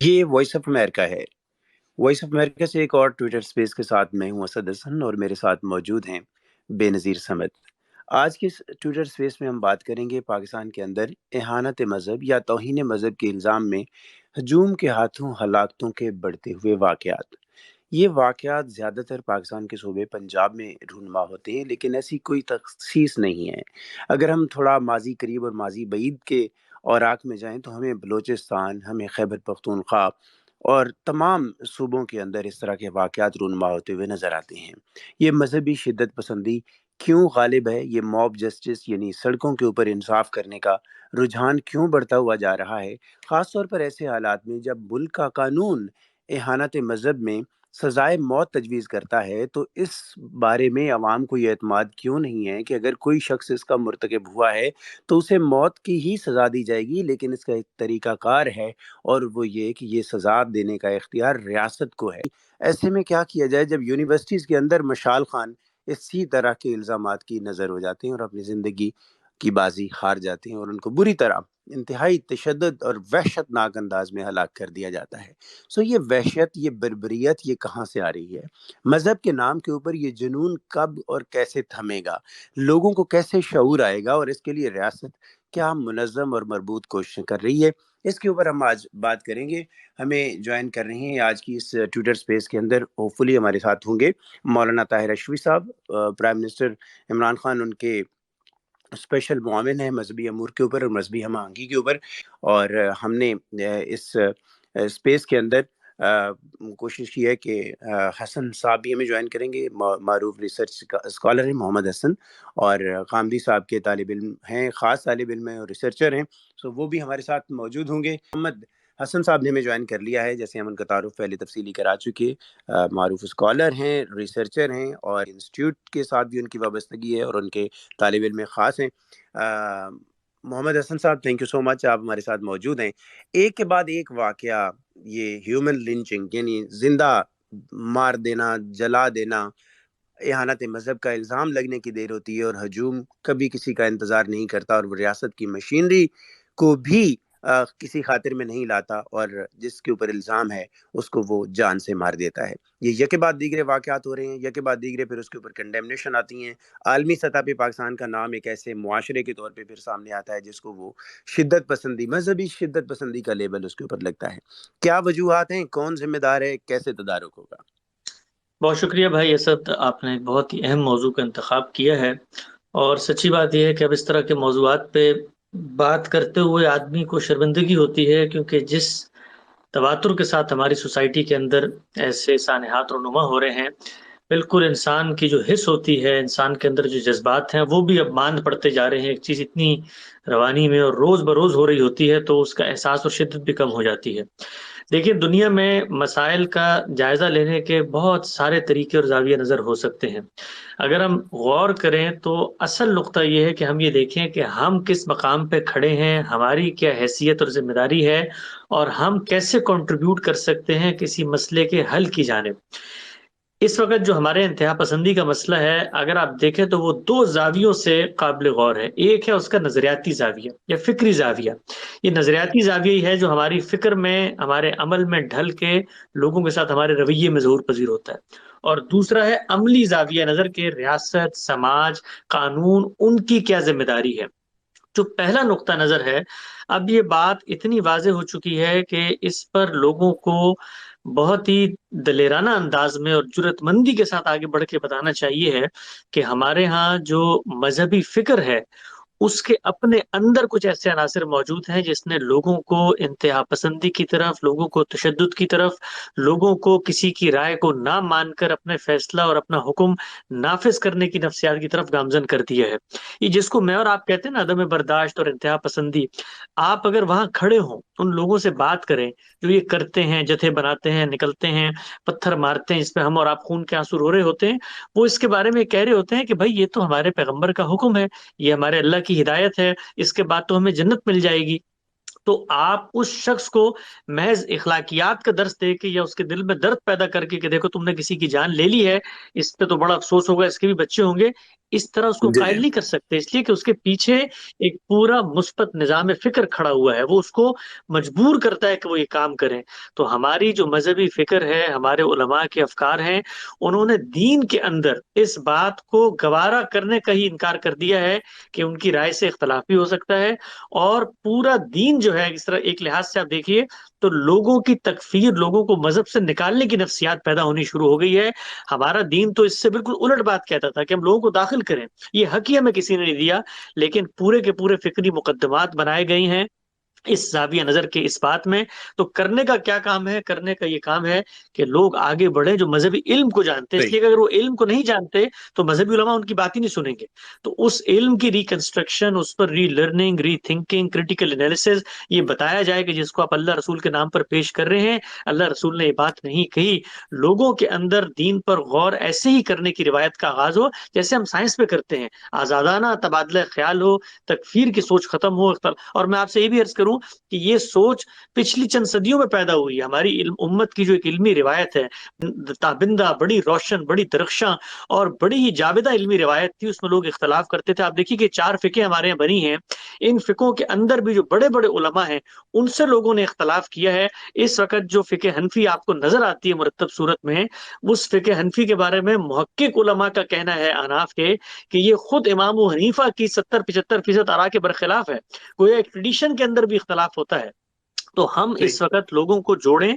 یہ voice of America ہے۔ Voice of America سے ایک اور ٹویٹر سپیس کے ساتھ میں ہوں اسد حسن، اور میرے ساتھ موجود ہیں بے نظیر سمد۔ آج کے اس ٹویٹر سپیس میں ہم بات کریں گے پاکستان کے اندر اہانت مذہب یا توہین مذہب کے الزام میں ہجوم کے ہاتھوں ہلاکتوں کے بڑھتے ہوئے واقعات۔ یہ واقعات زیادہ تر پاکستان کے صوبے پنجاب میں رونما ہوتے ہیں، لیکن ایسی کوئی تخصیص نہیں ہے۔ اگر ہم تھوڑا ماضی قریب اور ماضی بعید کے اوراق میں جائیں تو ہمیں بلوچستان، ہمیں خیبر پختونخوا اور تمام صوبوں کے اندر اس طرح کے واقعات رونما ہوتے ہوئے نظر آتے ہیں۔ یہ مذہبی شدت پسندی کیوں غالب ہے؟ یہ موب جسٹس یعنی سڑکوں کے اوپر انصاف کرنے کا رجحان کیوں بڑھتا ہوا جا رہا ہے، خاص طور پر ایسے حالات میں جب ملک کا قانون اہانت مذہب میں سزائے موت تجویز کرتا ہے؟ تو اس بارے میں عوام کو یہ اعتماد کیوں نہیں ہے کہ اگر کوئی شخص اس کا مرتکب ہوا ہے تو اسے موت کی ہی سزا دی جائے گی، لیکن اس کا ایک طریقہ کار ہے، اور وہ یہ کہ یہ سزا دینے کا اختیار ریاست کو ہے۔ ایسے میں کیا کیا جائے جب یونیورسٹیز کے اندر مشال خان اسی طرح کے الزامات کی نظر ہو جاتے ہیں اور اپنی زندگی کی بازی ہار جاتے ہیں اور ان کو بری طرح انتہائی تشدد اور وحشت ناک انداز میں ہلاک کر دیا جاتا ہے؟ یہ وحشت، یہ بربریت، یہ کہاں سے آ رہی ہے؟ مذہب کے نام کے اوپر یہ جنون کب اور کیسے تھمے گا؟ لوگوں کو کیسے شعور آئے گا؟ اور اس کے لیے ریاست کیا منظم اور مربوط کوششیں کر رہی ہے؟ اس کے اوپر ہم آج بات کریں گے۔ ہمیں جوائن کر رہے ہیں آج کی اس ٹویٹر سپیس کے اندر، ہوپ فلی ہمارے ساتھ ہوں گے مولانا طاہر اشوی صاحب، پرائم منسٹر عمران خان ان کے اسپیشل معاون ہیں مذہبی امور کے اوپر اور مذہبی ہم آہنگی کے اوپر۔ اور ہم نے اس اسپیس کے اندر کوشش کی ہے کہ حسن صاحب بھی ہمیں جوائن کریں گے، معروف ریسرچ کا اسکالر ہیں محمد حسن، اور قامدی صاحب کے طالب علم ہیں، خاص طالب علم ہیں اور ریسرچر ہیں، وہ بھی ہمارے ساتھ موجود ہوں گے۔ محمد حسن صاحب نے ہمیں جوائن کر لیا ہے، جیسے ہم ان کا تعارف پہلے تفصیلی کرا چکے۔ معروف اسکالر ہیں، ریسرچر ہیں، اور انسٹیٹیوٹ کے ساتھ بھی ان کی وابستگی ہے اور ان کے طالب علم خاص ہیں۔ محمد حسن صاحب، تھینک یو سو مچ، آپ ہمارے ساتھ موجود ہیں۔ ایک کے بعد ایک واقعہ، یہ ہیومن لنچنگ یعنی زندہ مار دینا، جلا دینا، اہانت مذہب کا الزام لگنے کی دیر ہوتی ہے اور ہجوم کبھی کسی کا انتظار نہیں کرتا، اور وہ ریاست کی مشینری کو بھی کسی خاطر میں نہیں لاتا، اور جس کے اوپر الزام ہے اس کو وہ جان سے مار دیتا ہے۔ یہ یکے بعد دیگرے واقعات ہو رہے ہیں، یکے بعد دیگرے پھر اس کے اوپر کنڈیمنیشن آتی ہیں۔ عالمی سطح پہ پاکستان کا نام ایک ایسے معاشرے کے طور پہ پھر سامنے آتا ہے جس کو وہ شدت پسندی، مذہبی شدت پسندی کا لیبل اس کے اوپر لگتا ہے۔ کیا وجوہات ہیں؟ کون ذمہ دار ہے؟ کیسے تدارک ہوگا؟ بہت شکریہ بھائی اسد، آپ نے ایک بہت ہی اہم موضوع کا انتخاب کیا ہے، اور سچی بات یہ ہے کہ اب اس طرح کے موضوعات پہ بات کرتے ہوئے آدمی کو شرمندگی ہوتی ہے، کیونکہ جس تواتر کے ساتھ ہماری سوسائٹی کے اندر ایسے سانحات رونما ہو رہے ہیں، بالکل انسان کی جو حس ہوتی ہے، انسان کے اندر جو جذبات ہیں، وہ بھی اب ماند پڑتے جا رہے ہیں۔ ایک چیز اتنی روانی میں اور روز بروز ہو رہی ہوتی ہے تو اس کا احساس اور شدت بھی کم ہو جاتی ہے۔ دیکھیے، دنیا میں مسائل کا جائزہ لینے کے بہت سارے طریقے اور زاویہ نظر ہو سکتے ہیں۔ اگر ہم غور کریں تو اصل نقطہ یہ ہے کہ ہم یہ دیکھیں کہ ہم کس مقام پہ کھڑے ہیں، ہماری کیا حیثیت اور ذمہ داری ہے، اور ہم کیسے کنٹریبیوٹ کر سکتے ہیں کسی مسئلے کے حل کی جانب۔ اس وقت جو ہمارے انتہا پسندی کا مسئلہ ہے، اگر آپ دیکھیں تو وہ دو زاویوں سے قابل غور ہے۔ ایک ہے اس کا نظریاتی زاویہ یا فکری زاویہ۔ یہ نظریاتی زاویہ ہی ہے جو ہماری فکر میں، ہمارے عمل میں ڈھل کے لوگوں کے ساتھ ہمارے رویے میں ظہور پذیر ہوتا ہے۔ اور دوسرا ہے عملی زاویہ نظر کے ریاست، سماج، قانون، ان کی کیا ذمہ داری ہے۔ جو پہلا نقطہ نظر ہے، اب یہ بات اتنی واضح ہو چکی ہے کہ اس پر لوگوں کو بہت ہی دلیرانہ انداز میں اور جرأت مندی کے ساتھ آگے بڑھ کے بتانا چاہیے ہے کہ ہمارے ہاں جو مذہبی فکر ہے اس کے اپنے اندر کچھ ایسے عناصر موجود ہیں جس نے لوگوں کو انتہا پسندی کی طرف، لوگوں کو تشدد کی طرف، لوگوں کو کسی کی رائے کو نہ مان کر اپنے فیصلہ اور اپنا حکم نافذ کرنے کی نفسیات کی طرف گامزن کر دیا ہے۔ یہ جس کو میں اور آپ کہتے ہیں نا عدم برداشت اور انتہا پسندی، آپ اگر وہاں کھڑے ہوں، ان لوگوں سے بات کریں جو یہ کرتے ہیں، جتھے بناتے ہیں، نکلتے ہیں، پتھر مارتے ہیں، اس پہ ہم اور آپ خون کے آنسو رو رہے ہوتے ہیں، وہ اس کے بارے میں کہہ رہے ہوتے ہیں کہ بھائی یہ تو ہمارے پیغمبر کا حکم ہے، یہ ہمارے اللہ کی ہدایت ہے، اس کے بعد تو ہمیں جنت مل جائے گی۔ تو آپ اس شخص کو محض اخلاقیات کا درس دے کے یا اس کے دل میں درد پیدا کر کے کہ دیکھو تم نے کسی کی جان لے لی ہے، اس پہ تو بڑا افسوس ہوگا، اس کے بھی بچے ہوں گے، اس طرح اس کو جی جی قائل نہیں کر سکتے، اس لیے کہ اس کے پیچھے ایک پورا مثبت نظام فکر کھڑا ہوا ہے، وہ اس کو مجبور کرتا ہے کہ وہ یہ کام کریں۔ تو ہماری جو مذہبی فکر ہے، ہمارے علماء کے افکار ہیں، انہوں نے دین کے اندر اس بات کو گوارا کرنے کا ہی انکار کر دیا ہے کہ ان کی رائے سے اختلاف بھی ہو سکتا ہے، اور پورا دین جو ہے اس طرح ایک لحاظ سے آپ دیکھیے تو لوگوں کی تکفیر، لوگوں کو مذہب سے نکالنے کی نفسیات پیدا ہونی شروع ہو گئی ہے۔ ہمارا دین تو اس سے بالکل الٹ بات کہتا تھا کہ ہم لوگوں کو داخل کریں، یہ حق ہی ہمیں کسی نے نہیں دیا، لیکن پورے کے پورے فکری مقدمات بنائے گئی ہیں اس زاویہ نظر کے اس بات میں۔ تو کرنے کا کیا کام ہے؟ کرنے کا یہ کام ہے کہ لوگ آگے بڑھیں جو مذہبی علم کو جانتے ہیں، اس صحیح لیے کہ اگر وہ علم کو نہیں جانتے تو مذہبی علماء ان کی بات ہی نہیں سنیں گے۔ تو اس علم کی ریکنسٹرکشن، اس پر ری لرننگ، ری تھنکنگ، کریٹیکل انالیسز یہ بتایا جائے کہ جس کو آپ اللہ رسول کے نام پر پیش کر رہے ہیں، اللہ رسول نے یہ بات نہیں کہی۔ لوگوں کے اندر دین پر غور ایسے ہی کرنے کی روایت کا آغاز ہو جیسے ہم سائنس پہ کرتے ہیں، آزادانہ تبادلہ خیال ہو، تکفیر کی سوچ ختم ہو۔ اور میں آپ سے یہ بھی عرض کروں کہ یہ سوچ پچھلی چند صدیوں میں پیدا ہوئی ہے۔ ہماری امت کی جو ایک علمی روایت ہے، تابندہ، بڑی روشن، بڑی درخشاں اور بڑی ہی جاودہ علمی روایت تھی، اس میں لوگ اختلاف کرتے تھے۔ آپ دیکھیے کہ 4 فقہ ہمارے یہاں بنی ہیں، ان فقوں کے اندر بھی جو بڑے بڑے علماء ہیں ان سے لوگوں نے اختلاف کیا ہے۔ اس وقت جو فقہ حنفی آپ کو نظر آتی ہے مرتب صورت میں، اس فقہ حنفی کے بارے میں محقق علماء کا کہنا ہے، احناف کے، کہ یہ خود امام ابو حنیفہ کی 70-75% آراء کے برخلاف ہے، کوئی ایک ٹریڈیشن کے اندر بھی اختلاف ہوتا ہے۔ تو ہم صحیح اس وقت لوگوں کو جوڑیں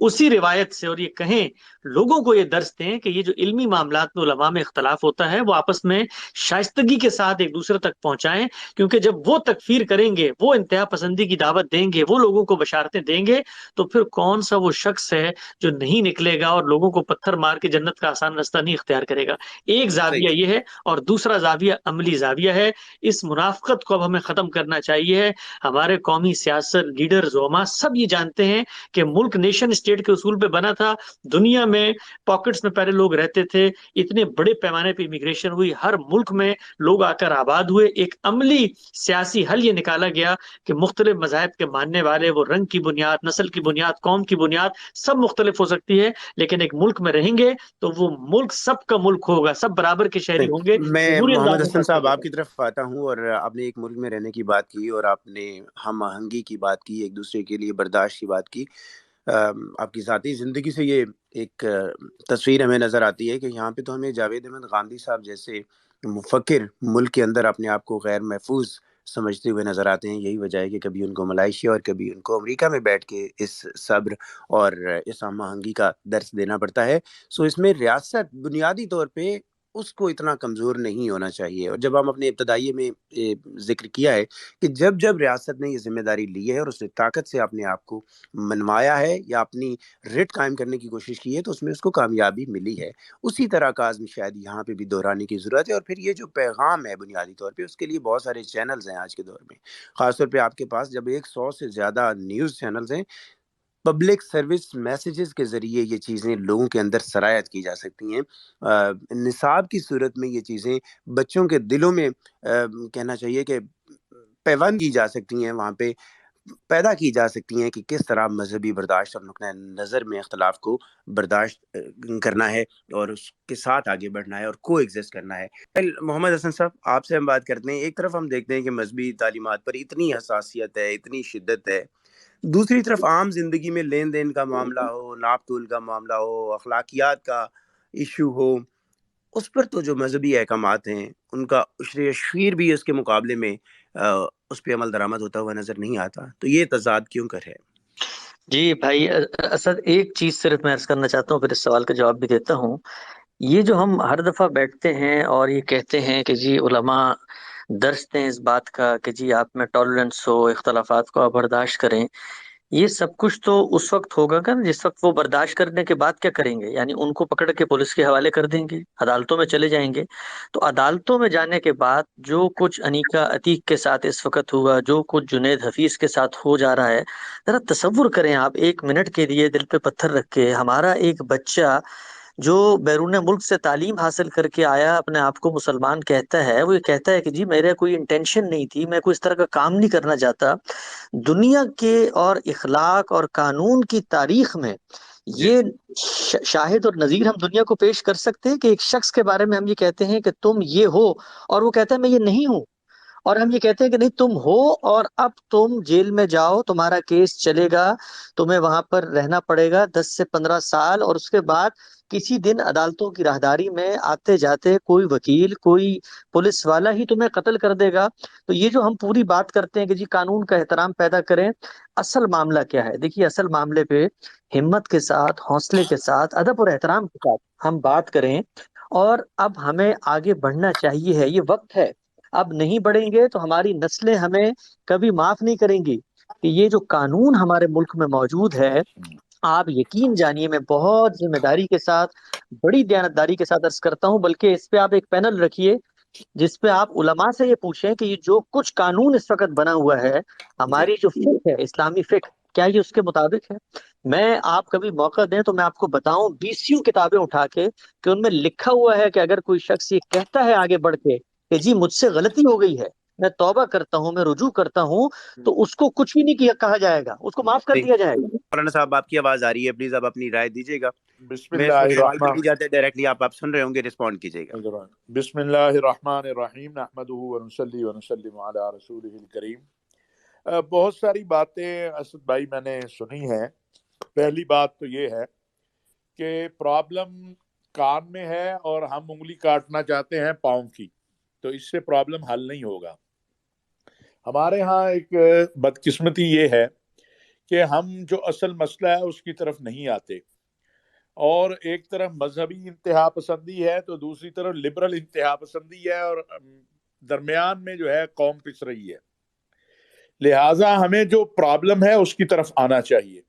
اسی روایت سے، اور یہ کہیں لوگوں کو یہ درس دیں کہ یہ جو علمی معاملات میں علماء میں اختلاف ہوتا ہے وہ آپس میں شائستگی کے ساتھ ایک دوسرے تک پہنچائیں، کیونکہ جب وہ تکفیر کریں گے، وہ انتہا پسندی کی دعوت دیں گے، وہ لوگوں کو بشارتیں دیں گے، تو پھر کون سا وہ شخص ہے جو نہیں نکلے گا اور لوگوں کو پتھر مار کے جنت کا آسان رستہ نہیں اختیار کرے گا۔ ایک صحیح زاویہ یہ ہے، اور دوسرا زاویہ عملی زاویہ ہے۔ اس منافقت کو اب ہمیں ختم کرنا چاہیے۔ ہمارے قومی سیاست لیڈر زعما سب یہ جانتے ہیں کہ ملک نیشن اسٹیٹ کے اصول پہ بنا تھا، دنیا میں پاکٹس میں پہلے لوگ رہتے تھے، اتنے بڑے پیمانے پہ امیگریشن ہوئی، ہر ملک میں لوگ آ کر آباد ہوئے، ایک عملی سیاسی حل یہ نکالا گیا کہ مختلف مذاہب کے ماننے والے، وہ رنگ کی بنیاد، نسل کی بنیاد، قوم کی بنیاد سب مختلف ہو سکتی ہے، لیکن ایک ملک میں رہیں گے تو وہ ملک سب کا ملک ہوگا، سب برابر کے شہری ہوں گے، میں جمہوری محمد انداز میں حسن فیصلہ صاحب آپ ہوگا۔ کی طرف آتا ہوں، اور آپ نے ایک ملک میں رہنے کی بات کی اور آپ نے ہم آہنگی کی بات کی، ایک دوسرے کے لیے برداشت کی بات کی۔ آپ کی ذاتی زندگی سے یہ ایک تصویر ہمیں نظر آتی ہے کہ یہاں پہ تو ہمیں جاوید احمد غامدی صاحب جیسے مفکر ملک کے اندر اپنے آپ کو غیر محفوظ سمجھتے ہوئے نظر آتے ہیں۔ یہی وجہ ہے کہ کبھی ان کو ملائیشیا اور کبھی ان کو امریکہ میں بیٹھ کے اس صبر اور اس ہم آہنگی کا درس دینا پڑتا ہے۔ سو اس میں ریاست بنیادی طور پہ اس کو اتنا کمزور نہیں ہونا چاہیے، اور جب ہم اپنے ابتدائیے میں ذکر کیا ہے کہ جب جب ریاست نے یہ ذمہ داری لی ہے اور اس نے طاقت سے اپنے آپ کو منوایا ہے یا اپنی رٹ قائم کرنے کی کوشش کی ہے تو اس میں اس کو کامیابی ملی ہے۔ اسی طرح کا عزم شاید یہاں پہ بھی دہرانے کی ضرورت ہے، اور پھر یہ جو پیغام ہے بنیادی طور پہ اس کے لیے بہت سارے چینلز ہیں آج کے دور میں، خاص طور پہ آپ کے پاس جب 100 سے زیادہ نیوز چینلز ہیں۔ پبلک سروس میسیجز کے ذریعے یہ چیزیں لوگوں کے اندر سرایت کی جا سکتی ہیں۔ نصاب کی صورت میں یہ چیزیں بچوں کے دلوں میں کہنا چاہیے کہ پیوند کی جا سکتی ہیں، وہاں پہ پیدا کی جا سکتی ہیں کہ کس طرح مذہبی برداشت اور نقطۂ نظر میں اختلاف کو برداشت کرنا ہے اور اس کے ساتھ آگے بڑھنا ہے اور کو ایگزسٹ کرنا ہے۔ محمد حسن صاحب آپ سے ہم بات کرتے ہیں، ایک طرف ہم دیکھتے ہیں کہ مذہبی تعلیمات پر اتنی حساسیت ہے، اتنی شدت ہے، دوسری طرف عام زندگی میں لین دین کا معاملہ ہو، ناپ تول کا معاملہ ہو، اخلاقیات کا ایشو ہو، اس پر تو جو مذہبی احکامات ہیں ان کا عشر شیر بھی اس کے مقابلے میں اس پہ عمل درآمد ہوتا ہوا نظر نہیں آتا۔ تو یہ تضاد کیوں کر ہے؟ جی بھائی اسد، ایک چیز صرف میں عرض کرنا چاہتا ہوں، پھر اس سوال کا جواب بھی دیتا ہوں۔ یہ جو ہم ہر دفعہ بیٹھتے ہیں اور یہ کہتے ہیں کہ جی علماء درس دیں اس بات کا کہ جی آپ میں ٹالرنس ہو، اختلافات کو آپ برداشت کریں، یہ سب کچھ تو اس وقت ہوگا کہ جس وقت وہ برداشت کرنے کے بعد کیا کریں گے، یعنی ان کو پکڑ کے پولیس کے حوالے کر دیں گے، عدالتوں میں چلے جائیں گے۔ تو عدالتوں میں جانے کے بعد جو کچھ انیکا عتیق کے ساتھ اس وقت ہوا، جو کچھ جنید حفیظ کے ساتھ ہو جا رہا ہے، ذرا تصور کریں آپ 1 منٹ کے لیے دل پہ پتھر رکھ کے، ہمارا ایک بچہ جو بیرون ملک سے تعلیم حاصل کر کے آیا، اپنے آپ کو مسلمان کہتا ہے، وہ یہ کہتا ہے کہ جی میرے کوئی انٹینشن نہیں تھی، میں کوئی اس طرح کا کام نہیں کرنا چاہتا. دنیا کے اور اخلاق اور قانون کی تاریخ میں جی یہ شاہد اور نظیر ہم دنیا کو پیش کر سکتے ہیں کہ ایک شخص کے بارے میں ہم یہ کہتے ہیں کہ تم یہ ہو، اور وہ کہتا ہے میں یہ نہیں ہوں. اور ہم یہ کہتے ہیں کہ نہیں تم ہو، اور اب تم جیل میں جاؤ، تمہارا کیس چلے گا، تمہیں وہاں پر رہنا پڑے گا 10 سے 15 سال، اور اس کے بعد کسی دن عدالتوں کی راہداری میں آتے جاتے کوئی وکیل، کوئی پولیس والا ہی تمہیں قتل کر دے گا. تو یہ جو ہم پوری بات کرتے ہیں کہ جی قانون کا احترام پیدا کریں، اصل معاملہ کیا ہے؟ دیکھیے اصل معاملے پہ ہمت کے ساتھ، حوصلے کے ساتھ، ادب اور احترام کے ساتھ ہم بات کریں. اور اب ہمیں آگے بڑھنا چاہیے ہے، یہ وقت ہے. اب نہیں بڑھیں گے تو ہماری نسلیں ہمیں کبھی معاف نہیں کریں گی. کہ یہ جو قانون ہمارے ملک میں موجود ہے، آپ یقین جانیے میں بہت ذمہ داری کے ساتھ، بڑی دیانتداری کے ساتھ عرض کرتا ہوں، بلکہ اس پہ آپ ایک پینل رکھیے جس پہ آپ علماء سے یہ پوچھیں کہ یہ جو کچھ قانون اس وقت بنا ہوا ہے، جی ہماری جو فقہ ہے، اسلامی فقہ، کیا یہ اس کے مطابق ہے؟ میں آپ کبھی موقع دیں تو میں آپ کو بتاؤں 20 کتابیں اٹھا کے کہ ان میں لکھا ہوا ہے کہ اگر کوئی شخص یہ کہتا ہے آگے بڑھ کے کہ جی مجھ سے غلطی ہو گئی ہے، میں توبہ کرتا ہوں، میں رجوع کرتا ہوں، تو اس کو کچھ بھی نہیں کیا کہا جائے گا، اس کو معاف کر صحیح. دیا جائے گا. مولانا صاحب آپ کی آواز آ رہی ہے، پلیز آپ اپنی رائے دیجیے گا. بسم میں اس اللہ کو سوال بھی الرحمن نہیں جاتے ڈائریکٹلی، آپ سن رہے ہوں گے، رسپونڈ کیجیے گا. بسم اللہ الرحمن الرحیم نحمدہ ونصلی ونسلم علی رسولہ الکریم. بہت ساری باتیں اسد بھائی میں نے سنی ہیں. پہلی بات تو یہ ہے کہ پرابلم کان میں ہے اور ہم انگلی کاٹنا چاہتے ہیں پاؤں کی، تو اس سے پرابلم حل نہیں ہوگا. ہمارے ہاں ایک بدقسمتی یہ ہے کہ ہم جو اصل مسئلہ ہے اس کی طرف نہیں آتے، اور ایک طرف مذہبی انتہا پسندی ہے تو دوسری طرف لبرل انتہا پسندی ہے، اور درمیان میں جو ہے قوم پس رہی ہے. لہٰذا ہمیں جو پرابلم ہے اس کی طرف آنا چاہیے.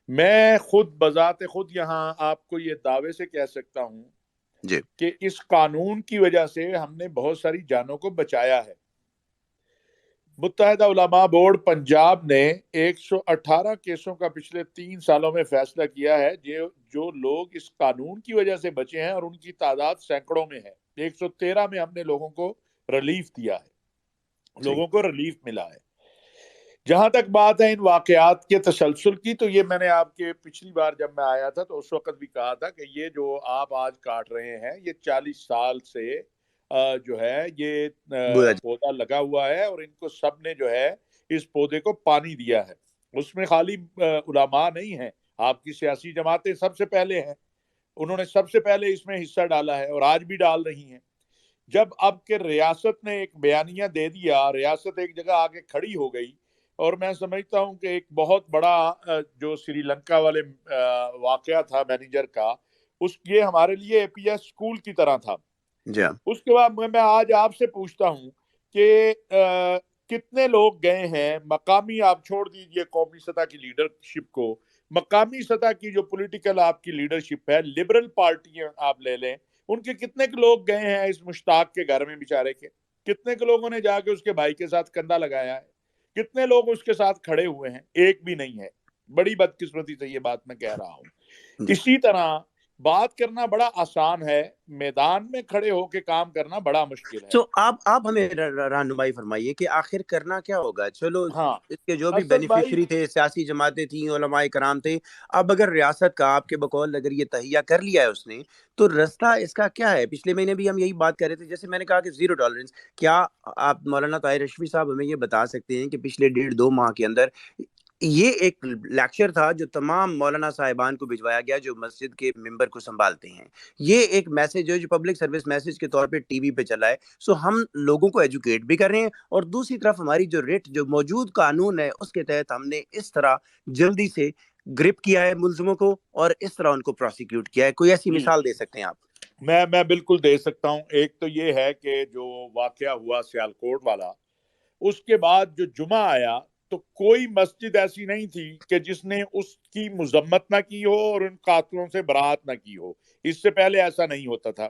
میں خود بذات خود یہاں آپ کو یہ دعوے سے کہہ سکتا ہوں جی کہ اس قانون کی وجہ سے ہم نے بہت ساری جانوں کو بچایا ہے. متحدہ علماء بورڈ پنجاب نے 118 کیسوں کا پچھلے 3 سالوں میں فیصلہ کیا ہے جو لوگ اس قانون کی وجہ سے بچے ہیں، اور ان کی تعداد سینکڑوں میں ہے. 113 میں ہم نے لوگوں کو ریلیف دیا ہے، صحیح. لوگوں کو ریلیف ملا ہے. جہاں تک بات ہے ان واقعات کے تسلسل کی، تو یہ میں نے آپ کے پچھلی بار جب میں آیا تھا تو اس وقت بھی کہا تھا کہ یہ جو آپ آج کاٹ رہے ہیں یہ 40 سال سے جو ہے یہ بولا جی. پودا لگا ہوا ہے، اور ان کو سب نے جو ہے اس پودے کو پانی دیا ہے. اس میں خالی علماء نہیں ہیں، آپ کی سیاسی جماعتیں سب سے پہلے ہیں، انہوں نے سب سے پہلے اس میں حصہ ڈالا ہے اور آج بھی ڈال رہی ہیں. جب اب کہ ریاست نے ایک بیانیہ دے دیا، ریاست ایک جگہ آ کے کھڑی ہو گئی، اور میں سمجھتا ہوں کہ ایک بہت بڑا جو سری لنکا والے واقعہ تھا مینیجر کا، یہ ہمارے لیے اے پی ایس اسکول کی طرح تھا. جی ہاں. اس کے بعد میں آج آپ سے پوچھتا ہوں کہ کتنے لوگ گئے ہیں مقامی، آپ چھوڑ دیجئے قومی سطح کی لیڈرشپ کو، مقامی سطح کی جو پولیٹیکل آپ کی لیڈرشپ ہے، لبرل پارٹیاں آپ لے لیں، ان کے کتنے کے لوگ گئے ہیں اس مشتاق کے گھر میں بیچارے کے؟ کتنے کے لوگوں نے جا کے اس کے بھائی کے ساتھ کندھا لگایا ہے؟ کتنے لوگ اس کے ساتھ کھڑے ہوئے ہیں؟ ایک بھی نہیں ہے. بڑی بدقسمتی سے یہ بات میں کہہ رہا ہوں. جی اسی طرح بات کرنا بڑا آسان ہے، میدان میں کھڑے ہو کے کام کرنا بڑا مشکل ہے. تو آپ ہمیں رہنمائی فرمائیے کہ آخر کرنا کیا ہوگا. چلو ہاں اس کے جو بھی اسد بھائی، بینیفیشری تھے، سیاسی جماعتیں تھیں، علماء کرام تھے، اب اگر ریاست کا آپ کے بقول اگر یہ تہیہ کر لیا ہے اس نے، تو رستہ اس کا کیا ہے؟ پچھلے مہینے بھی ہم یہی بات کر رہے تھے، جیسے میں نے کہا کہ زیرو ٹالرنس. کیا آپ مولانا طاہر رشفی صاحب ہمیں یہ بتا سکتے ہیں کہ پچھلے 1.5-2 ماہ کے اندر یہ ایک لیکچر تھا جو تمام مولانا صاحبان کو بھجوایا گیا جو مسجد کے ممبر کو سنبھالتے ہیں، یہ ایک میسج ہے جو پبلک سروس میسج کے طور پہ ٹی وی پہ چلا ہے. سو ہم لوگوں کو ایجوکیٹ بھی کر رہے ہیں، اور دوسری طرف ہماری جو ریٹ جو موجود قانون ہے اس کے تحت ہم نے اس طرح جلدی سے گرپ کیا ہے ملزموں کو، اور اس طرح ان کو پروسیکیوٹ کیا ہے. کوئی ایسی جی مثال دے سکتے ہیں آپ؟ میں بالکل دے سکتا ہوں. ایک تو یہ ہے کہ جو واقعہ ہوا سیالکوٹ والا، اس کے بعد جو جمعہ آیا تو کوئی مسجد ایسی نہیں تھی کہ جس نے اس کی مذمت نہ کی ہو اور ان قاتلوں سے برات نہ کی ہو. اس سے پہلے ایسا نہیں ہوتا تھا.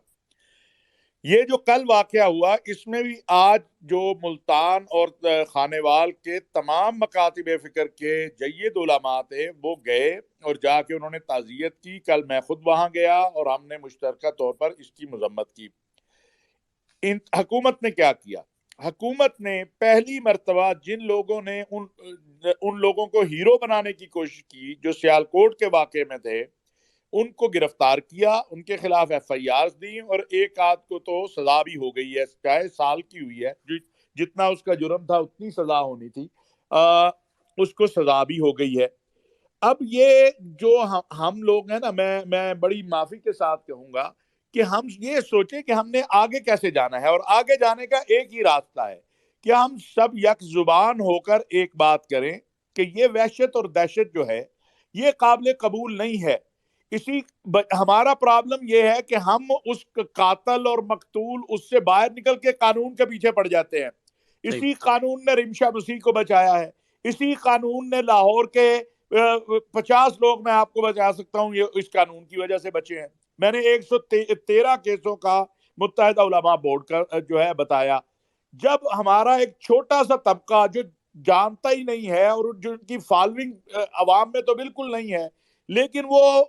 یہ جو کل واقعہ ہوا، اس میں بھی آج جو ملتان اور خانیوال کے تمام مکاتب فکر کے جید علماء تھے وہ گئے، اور جا کے انہوں نے تعزیت کی. کل میں خود وہاں گیا اور ہم نے مشترکہ طور پر اس کی مذمت کی. حکومت نے کیا کیا؟ حکومت نے پہلی مرتبہ جن لوگوں نے ان لوگوں کو ہیرو بنانے کی کوشش کی جو سیالکوٹ کے واقعے میں تھے, ان کو گرفتار کیا, ان کے خلاف ایف آئی آر دی, اور ایک آدھ کو تو سزا بھی ہو گئی ہے, چاہے سال کی ہوئی ہے, جتنا اس کا جرم تھا اتنی سزا ہونی تھی, اس کو سزا بھی ہو گئی ہے. اب یہ جو ہم لوگ ہیں نا, میں بڑی معافی کے ساتھ کہوں گا کہ ہم یہ سوچیں کہ ہم نے آگے کیسے جانا ہے, اور آگے جانے کا ایک ہی راستہ ہے کہ ہم سب یک زبان ہو کر ایک بات کریں کہ یہ وحشت اور دہشت جو ہے یہ قابل قبول نہیں ہے. ہمارا پرابلم یہ ہے کہ ہم اس قاتل اور مقتول اس سے باہر نکل کے قانون کے پیچھے پڑ جاتے ہیں. اسی قانون نے رمشا مسیح کو بچایا ہے, اسی قانون نے لاہور کے 50 لوگ میں آپ کو بتا سکتا ہوں یہ اس قانون کی وجہ سے بچے ہیں. میں نے 113 کیسوں کا متحدہ علماء بورڈ کا جو ہے بتایا. جب ہمارا ایک چھوٹا سا طبقہ جو جانتا ہی نہیں ہے اور جن کی فالوئنگ عوام میں تو بالکل نہیں ہے, لیکن وہ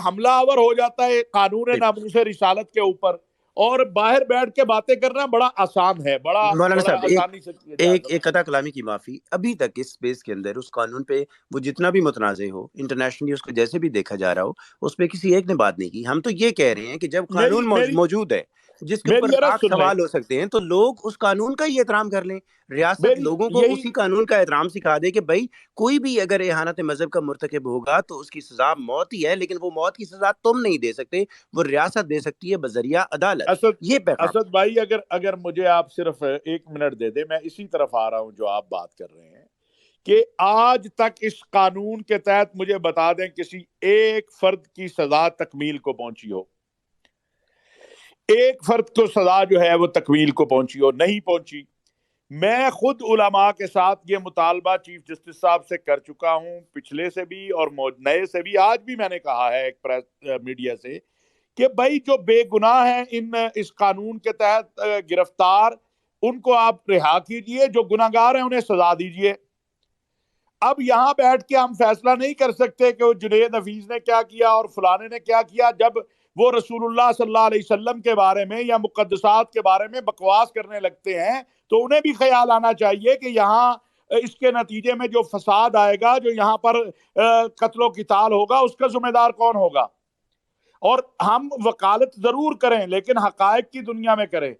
حملہ آور ہو جاتا ہے قانون ناموس رسالت کے اوپر, اور باہر بیٹھ کے باتیں کرنا بڑا آسان ہے, بڑا مولانا صاحب آسانی سے کیا جا ایک سکتا قطع کلامی کی معافی, ابھی تک اس اسپیس کے اندر اس قانون پہ وہ جتنا بھی متنازع ہو انٹرنیشنلی اس کو جیسے بھی دیکھا جا رہا ہو, اس پہ کسی ایک نے بات نہیں کی. ہم تو یہ کہہ رہے ہیں کہ جب قانون موجود ہے جس کے اوپر میری عرض لاکھ سن لیں, سوال ہو سکتے ہیں تو لوگ اس قانون کا ہی احترام کر لیں. ریاست لوگوں کو یہی اسی قانون کا احترام سکھا دے کہ بھائی کوئی بھی اگر اہانت مذہب کا مرتکب ہوگا تو اس کی سزا موت ہی ہے, لیکن وہ موت کی سزا تم نہیں دے سکتے, وہ ریاست دے سکتی ہے بذریعہ عدالت. یہ پیغام. اسد بھائی اگر مجھے آپ صرف 1 منٹ دے دے, میں اسی طرف آ رہا ہوں جو آپ بات کر رہے ہیں کہ آج تک اس قانون کے تحت مجھے بتا دیں کسی ایک فرد کی سزا تکمیل کو پہنچی ہو, ایک فرد کو سزا جو ہے وہ تکمیل کو پہنچی ہو؟ نہیں پہنچی. میں خود علماء کے ساتھ یہ مطالبہ چیف جسٹس صاحب سے کر چکا ہوں, پچھلے سے بھی اور نئے سے بھی, آج بھی میں نے کہا ہے ایک پریس میڈیا سے کہ بھائی جو بے گناہ ہیں اس قانون کے تحت گرفتار, ان کو آپ رہا کیجئے, جو گناہگار ہیں انہیں سزا دیجئے. اب یہاں بیٹھ کے ہم فیصلہ نہیں کر سکتے کہ وہ جنید حفیظ نے کیا کیا اور فلانے نے کیا کیا, جب وہ رسول اللہ صلی اللہ علیہ وسلم کے بارے میں یا مقدسات کے بارے میں بکواس کرنے لگتے ہیں تو انہیں بھی خیال آنا چاہیے کہ یہاں اس کے نتیجے میں جو فساد آئے گا, جو یہاں پر قتل و قتال ہوگا, اس کا ذمہ دار کون ہوگا. اور ہم وکالت ضرور کریں لیکن حقائق کی دنیا میں کریں.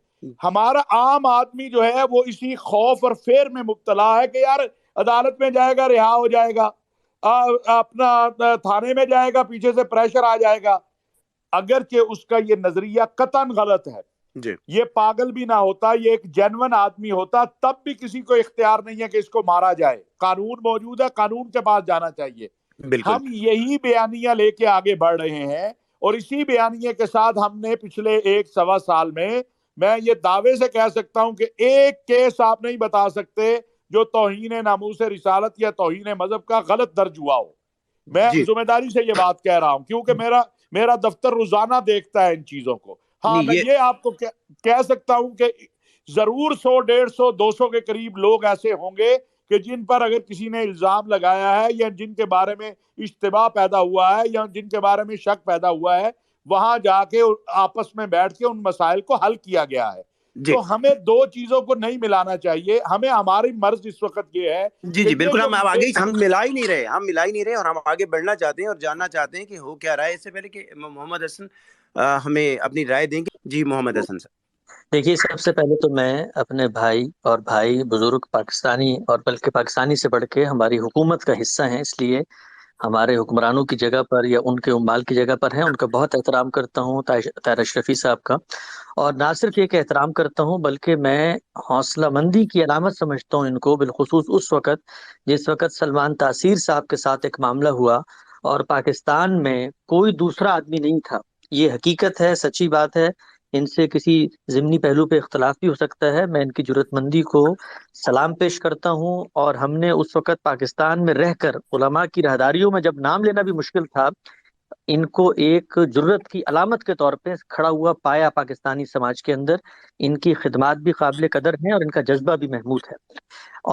ہمارا عام آدمی جو ہے وہ اسی خوف اور فیر میں مبتلا ہے کہ یار عدالت میں جائے گا رہا ہو جائے گا, اپنا تھانے میں جائے گا پیچھے سے پریشر آ جائے گا. اگرچہ اس کا یہ نظریہ قطعاً غلط ہے, یہ پاگل بھی نہ ہوتا, یہ ایک جینون آدمی ہوتا, تب بھی کسی کو اختیار نہیں ہے کہ اس کو مارا جائے. قانون موجود ہے, قانون کے پاس جانا چاہیے. ہم یہی بیانیہ لے کے آگے بڑھ رہے ہیں, اور اسی بیانیے کے ساتھ ہم نے پچھلے 1-1.25 سال میں یہ دعوے سے کہہ سکتا ہوں کہ ایک کیس آپ نہیں بتا سکتے جو توہین ناموس رسالت یا توہین مذہب کا غلط درج ہوا ہو. میں ذمہ داری سے یہ بات کہہ رہا ہوں کیونکہ میرا دفتر روزانہ دیکھتا ہے ان چیزوں کو. ہاں, میں یہ آپ کو کہہ سکتا ہوں کہ ضرور 100, 150, 200 کے قریب لوگ ایسے ہوں گے کہ جن پر اگر کسی نے الزام لگایا ہے یا جن کے بارے میں اشتباہ پیدا ہوا ہے یا جن کے بارے میں شک پیدا ہوا ہے, وہاں جا کے آپس میں بیٹھ کے ان مسائل کو حل کیا گیا ہے. تو ہمیں 2 چیزوں کو نہیں ملانا چاہیے. ہمیں ہماری مرض اس وقت یہ ہے جی بالکل, ہم ملا ہی نہیں رہے اور ہم آگے بڑھنا چاہتے ہیں اور جاننا چاہتے ہیں کہ ہو کیا رہا ہے. اس سے پہلے کہ محمد حسن ہمیں اپنی رائے دیں گے. جی محمد حسن صاحب. دیکھیے, سب سے پہلے تو میں اپنے بھائی بزرگ پاکستانی اور بلکہ پاکستانی سے بڑھ کے ہماری حکومت کا حصہ ہیں, اس لیے ہمارے حکمرانوں کی جگہ پر یا ان کے عمال کی جگہ پر ہیں, ان کا بہت احترام کرتا ہوں, طاہر اشرفی صاحب کا. اور نہ صرف یہ کہ احترام کرتا ہوں بلکہ میں حوصلہ مندی کی علامت سمجھتا ہوں ان کو, بالخصوص اس وقت جس وقت سلمان تاثیر صاحب کے ساتھ ایک معاملہ ہوا اور پاکستان میں کوئی دوسرا آدمی نہیں تھا. یہ حقیقت ہے, سچی بات ہے. ان سے کسی ضمنی پہلو پہ اختلاف بھی ہو سکتا ہے, میں ان کی جرات مندی کو سلام پیش کرتا ہوں. اور ہم نے اس وقت پاکستان میں رہ کر علماء کی راہداریوں میں جب نام لینا بھی مشکل تھا, ان کو ایک جرت کی علامت کے طور پہ کھڑا ہوا پایا پاکستانی سماج کے اندر. ان کی خدمات بھی قابل قدر ہیں اور ان کا جذبہ بھی محمود ہے.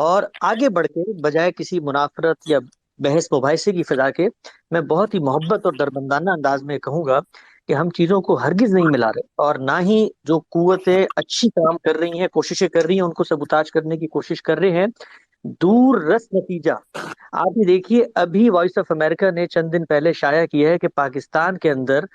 اور آگے بڑھ کے بجائے کسی منافرت یا بحث مباحثے کی فضا کے میں بہت ہی محبت اور دربندانہ انداز میں کہوں گا کہ ہم چیزوں کو ہرگز نہیں ملا رہے، اور نہ ہی جو قوتیں اچھی کام کر رہی ہیں، کوششیں کر رہی ہیں، ان کو سبوتاج کرنے کی کوشش کر رہے ہیں۔ دور رس نتیجہ آپ یہ دیکھیے، ابھی وائس آف امریکہ نے چند دن پہلے شائع کیا ہے کہ پاکستان کے اندر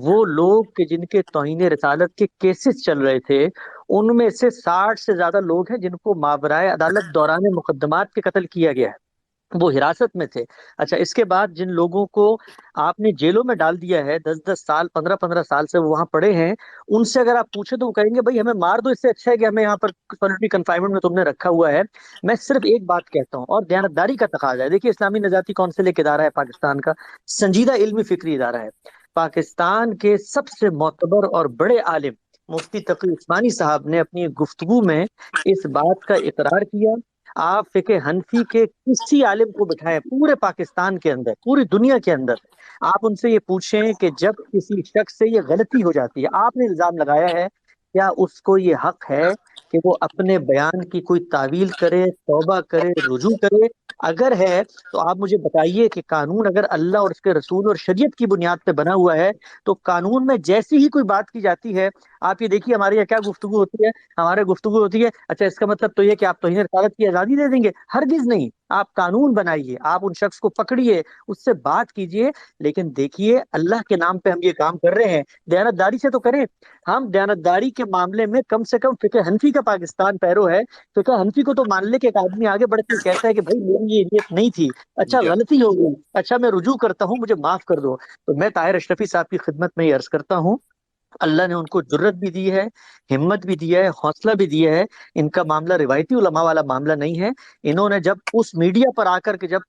وہ لوگ کہ جن کے توہین رسالت کے کیسز چل رہے تھے، ان میں سے 60 سے زیادہ لوگ ہیں جن کو ماورائے عدالت دوران مقدمات کے قتل کیا گیا ہے، وہ حراست میں تھے۔ اچھا، اس کے بعد جن لوگوں کو آپ نے جیلوں میں ڈال دیا ہے، 10 10 سال 15 15 سال سے وہ وہاں پڑے ہیں، ان سے اگر آپ پوچھیں تو وہ کہیں گے بھائی ہمیں مار دو، اس سے اچھا ہے کہ ہمیں یہاں پر سولٹری کنفائنمنٹ میں تم نے رکھا ہوا ہے۔ میں صرف ایک بات کہتا ہوں، اور دیانتداری کا تقاضا ہے، دیکھیے اسلامی نجاتی کونسل ایک ادارہ ہے پاکستان کا، سنجیدہ علمی فکری ادارہ ہے۔ پاکستان کے سب سے معتبر اور بڑے عالم مفتی تقی عثمانی صاحب نے اپنی ایک گفتگو میں اس بات کا اقرار کیا۔ آپ فقہ حنفی کے کسی عالم کو بٹھائیں پورے پاکستان کے اندر، پوری دنیا کے اندر، آپ ان سے یہ پوچھیں کہ جب کسی شخص سے یہ غلطی ہو جاتی ہے، آپ نے الزام لگایا ہے، کیا اس کو یہ حق ہے کہ وہ اپنے بیان کی کوئی تعویل کرے، توبہ کرے، رجوع کرے؟ اگر ہے تو آپ مجھے بتائیے کہ قانون اگر اللہ اور اس کے رسول اور شریعت کی بنیاد پہ بنا ہوا ہے تو قانون میں جیسی ہی کوئی بات کی جاتی ہے، آپ یہ دیکھیے ہمارے یہاں کیا گفتگو ہوتی ہے، ہمارے گفتگو ہوتی ہے اچھا اس کا مطلب تو یہ کہ آپ توہین رسالت کی آزادی دے دیں گے؟ ہرگز نہیں، آپ قانون بنائیے، آپ ان شخص کو پکڑیے، اس سے بات کیجیے، لیکن دیکھیے اللہ کے نام پہ ہم یہ کام کر رہے ہیں، دیانتداری سے تو کریں۔ ہم دیانتداری کے معاملے میں کم سے کم فقہ حنفی کا پاکستان پیرو ہے، فقہ حنفی کو تو مان لے کہ ایک آدمی آگے بڑھ کے کہتا ہے کہ بھائی میری یہ نیت نہیں تھی، اچھا جی غلطی ہو گئی، اچھا میں رجوع کرتا ہوں، مجھے معاف کر دو۔ تو میں طاہر اشرفی صاحب کی خدمت میں یہ عرض کرتا ہوں، اللہ نے ان کو جرت بھی دی ہے، ہمت بھی دیا ہے، حوصلہ بھی دیا ہے۔ ان کا معاملہ روایتی علماء والا معاملہ نہیں ہے۔ انہوں نے جب اس میڈیا پر آ کر کے جب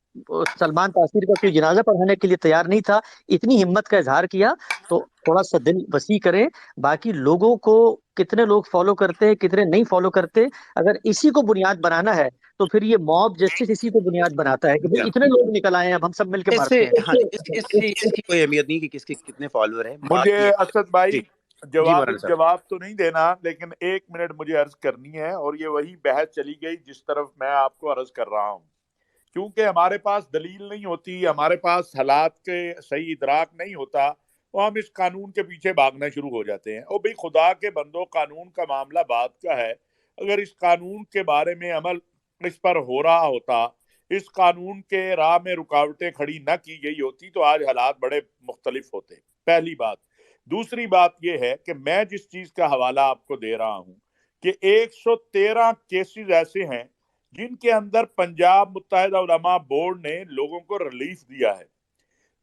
سلمان تاثیر کا کوئی جنازہ پڑھانے کے لیے تیار نہیں تھا، اتنی ہمت کا اظہار کیا، تو تھوڑا سا دل وسیع کریں۔ باقی لوگوں کو کتنے لوگ فالو کرتے ہیں، کتنے نہیں فالو کرتے، اگر اسی کو بنیاد بنانا ہے تو پھر یہ موب جسٹس اسی کو بنیاد بناتا ہے کہ جی بھئی اتنے لوگ نکل آئے ہیں، اب ہم سب مل کے اس سے مارتے ہاں جی اس کی کوئی اہمیت نہیں کہ کس کے کتنے فالوور ہیں، مجھے بات یہ ہے۔ اسد جی بھائی جی مولانا صاحب، جواب تو نہیں دینا، لیکن 1 منٹ مجھے عرض کرنی ہے، اور یہ وہی بحث چلی گئی جس طرف میں آپ کو عرض کر رہا ہوں۔ کیونکہ ہمارے پاس دلیل نہیں ہوتی، ہمارے پاس حالات کے صحیح ادراک نہیں ہوتا، اور ہم اس قانون کے پیچھے بھاگنا شروع ہو جاتے ہیں۔ اور بھئی خدا کے بندو، قانون کا معاملہ بات کا ہے، اگر اس قانون کے بارے میں عمل اس پر ہو رہا ہوتا، اس قانون کے راہ میں رکاوٹیں کھڑی نہ کی گئی ہوتی، تو آج حالات بڑے مختلف ہوتے۔ پہلی بات۔ دوسری بات یہ ہے کہ میں جس چیز کا حوالہ آپ کو دے رہا ہوں کہ 113 کیسز ایسے ہیں جن کے اندر پنجاب متحدہ علماء بورڈ نے لوگوں کو ریلیف دیا ہے۔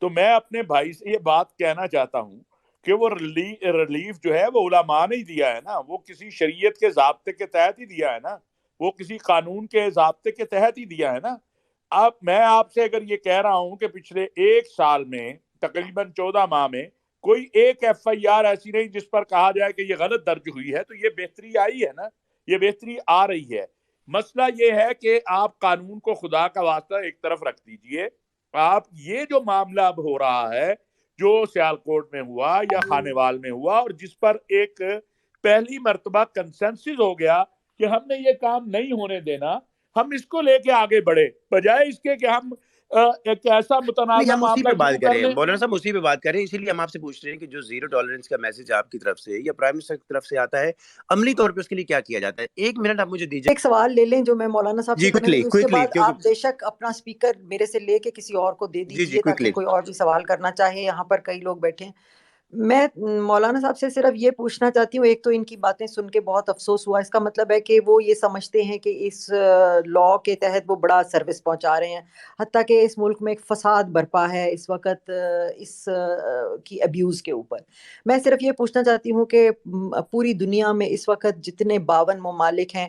تو میں اپنے بھائی سے یہ بات کہنا چاہتا ہوں کہ وہ ریلیف جو ہے وہ علماء نے ہی دیا ہے نا، وہ کسی شریعت کے ضابطے کے تحت ہی دیا ہے نا، وہ کسی قانون کے ضابطے کے تحت ہی دیا ہے نا۔ اب میں آپ سے اگر یہ کہہ رہا ہوں کہ پچھلے 1 سال میں تقریباً 14 ماہ میں کوئی ایک FIR ایسی نہیں جس پر کہا جائے کہ یہ غلط درج ہوئی ہے، تو یہ بہتری آئی ہے نا، یہ بہتری آ رہی ہے۔ مسئلہ یہ ہے کہ آپ قانون کو خدا کا واسطہ ایک طرف رکھ دیجئے، آپ یہ جو معاملہ اب ہو رہا ہے، جو سیالکوٹ میں ہوا یا خانیوال میں ہوا، اور جس پر ایک پہلی مرتبہ کنسنسس ہو گیا کہ ہم نے یہ کام نہیں ہونے دینا، ہم اس کو لے کے آگے بڑھے، بجائے اس کے کہ ہم ایک ایسا نہیں متنازع ہم اسی معاملہ پہ بات شروع کر کر رہے ہیں دیں۔ مولانا صاحب، اسی پہ بات کر رہے ہیں، اسی لیے ہم آپ سے پوچھ رہے ہیں کہ جو زیرو ٹالرنس کا میسج آپ کی طرف سے یا پرائم منسٹر کی طرف سے آتا ہے، عملی طور پہ اس کے لیے کیا کیا جاتا ہے؟ 1 منٹ آپ مجھے دیجیے۔ ایک سوال لے لیں جو میں مولانا صاحب جی سے کروں گی، اس کے بعد کوئکلی آپ بے شک اپنا سپیکر میرے سے لے کے کسی اور کو دے جی دیجئے تاکہ کوئکلی کوئی اور بھی سوال کرنا چاہے، یہاں پر کئی لوگ بیٹھے ہیں۔ میں مولانا صاحب سے صرف یہ پوچھنا چاہتی ہوں، ایک تو ان کی باتیں سن کے بہت افسوس ہوا، اس کا مطلب ہے کہ وہ یہ سمجھتے ہیں کہ اس لاء کے تحت وہ بڑا سروس پہنچا رہے ہیں، حتیٰ کہ اس ملک میں ایک فساد برپا ہے اس وقت اس کی ابیوز کے اوپر۔ میں صرف یہ پوچھنا چاہتی ہوں کہ پوری دنیا میں اس وقت جتنے 52 ممالک ہیں،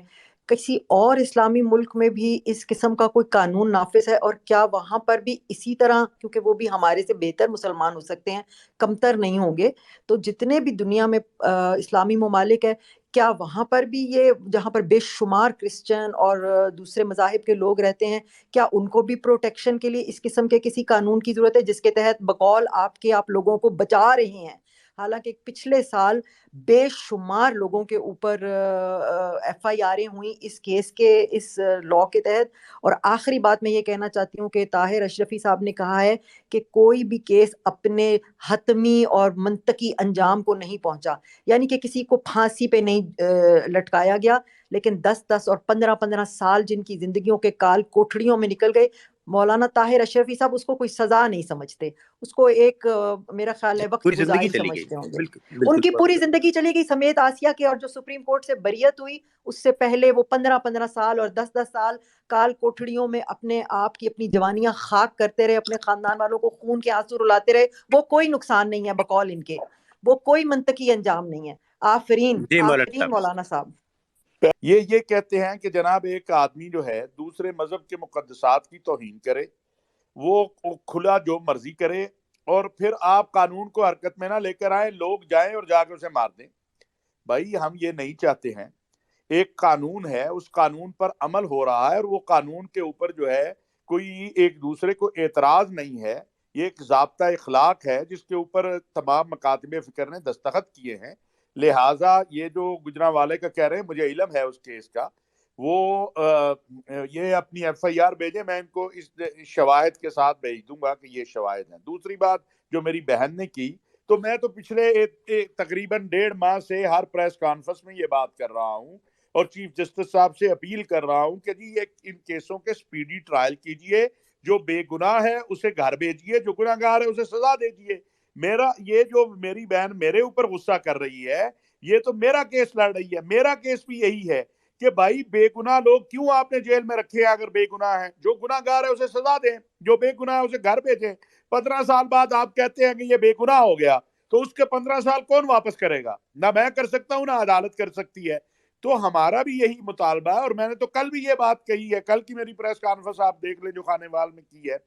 کسی اور اسلامی ملک میں بھی اس قسم کا کوئی قانون نافذ ہے؟ اور کیا وہاں پر بھی اسی طرح، کیونکہ وہ بھی ہمارے سے بہتر مسلمان ہو سکتے ہیں، کمتر نہیں ہوں گے، تو جتنے بھی دنیا میں اسلامی ممالک ہے، کیا وہاں پر بھی یہ، جہاں پر بے شمار کرسچن اور دوسرے مذاہب کے لوگ رہتے ہیں، کیا ان کو بھی پروٹیکشن کے لیے اس قسم کے کسی قانون کی ضرورت ہے جس کے تحت بقول آپ کے آپ لوگوں کو بچا رہے ہیں؟ حالانکہ پچھلے سال بے شمار لوگوں کے اوپر ایف آئی آریں ہوئیں اس کیس کے اس لا کے تحت. اور آخری بات میں یہ کہنا چاہتی ہوں کہ طاہر اشرفی صاحب نے کہا ہے کہ کوئی بھی کیس اپنے حتمی اور منطقی انجام کو نہیں پہنچا، یعنی کہ کسی کو پھانسی پہ نہیں لٹکایا گیا، لیکن 10 اور 15 سال جن کی زندگیوں کے کال کوٹھڑیوں میں نکل گئے، مولانا طاہر اشرفی صاحب اس کو کوئی سزا نہیں سمجھتے، اس کو ایک میرا خیال ہے وقت پوری زندگی گزاری چلی گئی. سمجھتے ہوں گے. بالکل ان بالکل کی بہت پوری درست. زندگی چلی گئی سمیت آسیہ کے، اور جو سپریم کورٹ سے بریت ہوئی اس سے پہلے وہ 15 سال اور 10 سال کال کوٹھڑیوں میں اپنے آپ کی اپنی جوانیاں خاک کرتے رہے، اپنے خاندان والوں کو خون کے آنسو رلاتے رہے. وہ کوئی نقصان نہیں ہے بقول ان کے، وہ کوئی منطقی انجام نہیں ہے. آفرین جی مولانا آفرین صاحب. مولانا صاحب. یہ کہتے ہیں کہ جناب ایک آدمی جو ہے دوسرے مذہب کے مقدسات کی توہین کرے، وہ کھلا جو مرضی کرے، اور پھر آپ قانون کو حرکت میں نہ لے کر آئیں، لوگ جائیں اور جا کے اسے مار دیں. بھائی ہم یہ نہیں چاہتے ہیں. ایک قانون ہے، اس قانون پر عمل ہو رہا ہے، اور وہ قانون کے اوپر جو ہے کوئی ایک دوسرے کو اعتراض نہیں ہے. یہ ایک ضابطہ اخلاق ہے جس کے اوپر تمام مکاتب فکر نے دستخط کیے ہیں. لہٰذا یہ جو گجرانوالے کا کہہ رہے ہیں، مجھے علم ہے اس کیس کا، وہ یہ اپنی ایف آئی آر بھیجیں، میں ان کو اس شواہد کے ساتھ بھیج دوں گا کہ یہ شواہد ہیں. دوسری بات جو میری بہن نے کی، تو میں تو پچھلے تقریباً 1.5 ماہ سے ہر پریس کانفرنس میں یہ بات کر رہا ہوں اور چیف جسٹس صاحب سے اپیل کر رہا ہوں کہ جی ان کیسوں کے سپیڈی ٹرائل کیجئے، جو بے گناہ ہے اسے گھر بھیجیے، جو گناہ گار ہے اسے سزا دے دیجیے. یہ جو میری بہن میرے اوپر غصہ کر رہی ہے، یہ تو میرا کیس لڑ رہی ہے. میرا کیس بھی یہی ہے کہ بھائی بے گناہ لوگ کیوں آپ نے جیل میں رکھے ہیں؟ اگر بے گناہ ہیں، جو گناہ گار ہے اسے سزا دیں، جو بے گناہ ہے اسے گھر بھیجیں. 15 سال بعد آپ کہتے ہیں کہ یہ بے گناہ ہو گیا، تو اس کے 15 سال کون واپس کرے گا؟ نہ میں کر سکتا ہوں، نہ عدالت کر سکتی ہے. تو ہمارا بھی یہی مطالبہ ہے، اور میں نے تو کل بھی یہ بات کہی ہے، کل کی میری پریس کانفرنس آپ دیکھ لیں جو خانے وال میں کی ہے.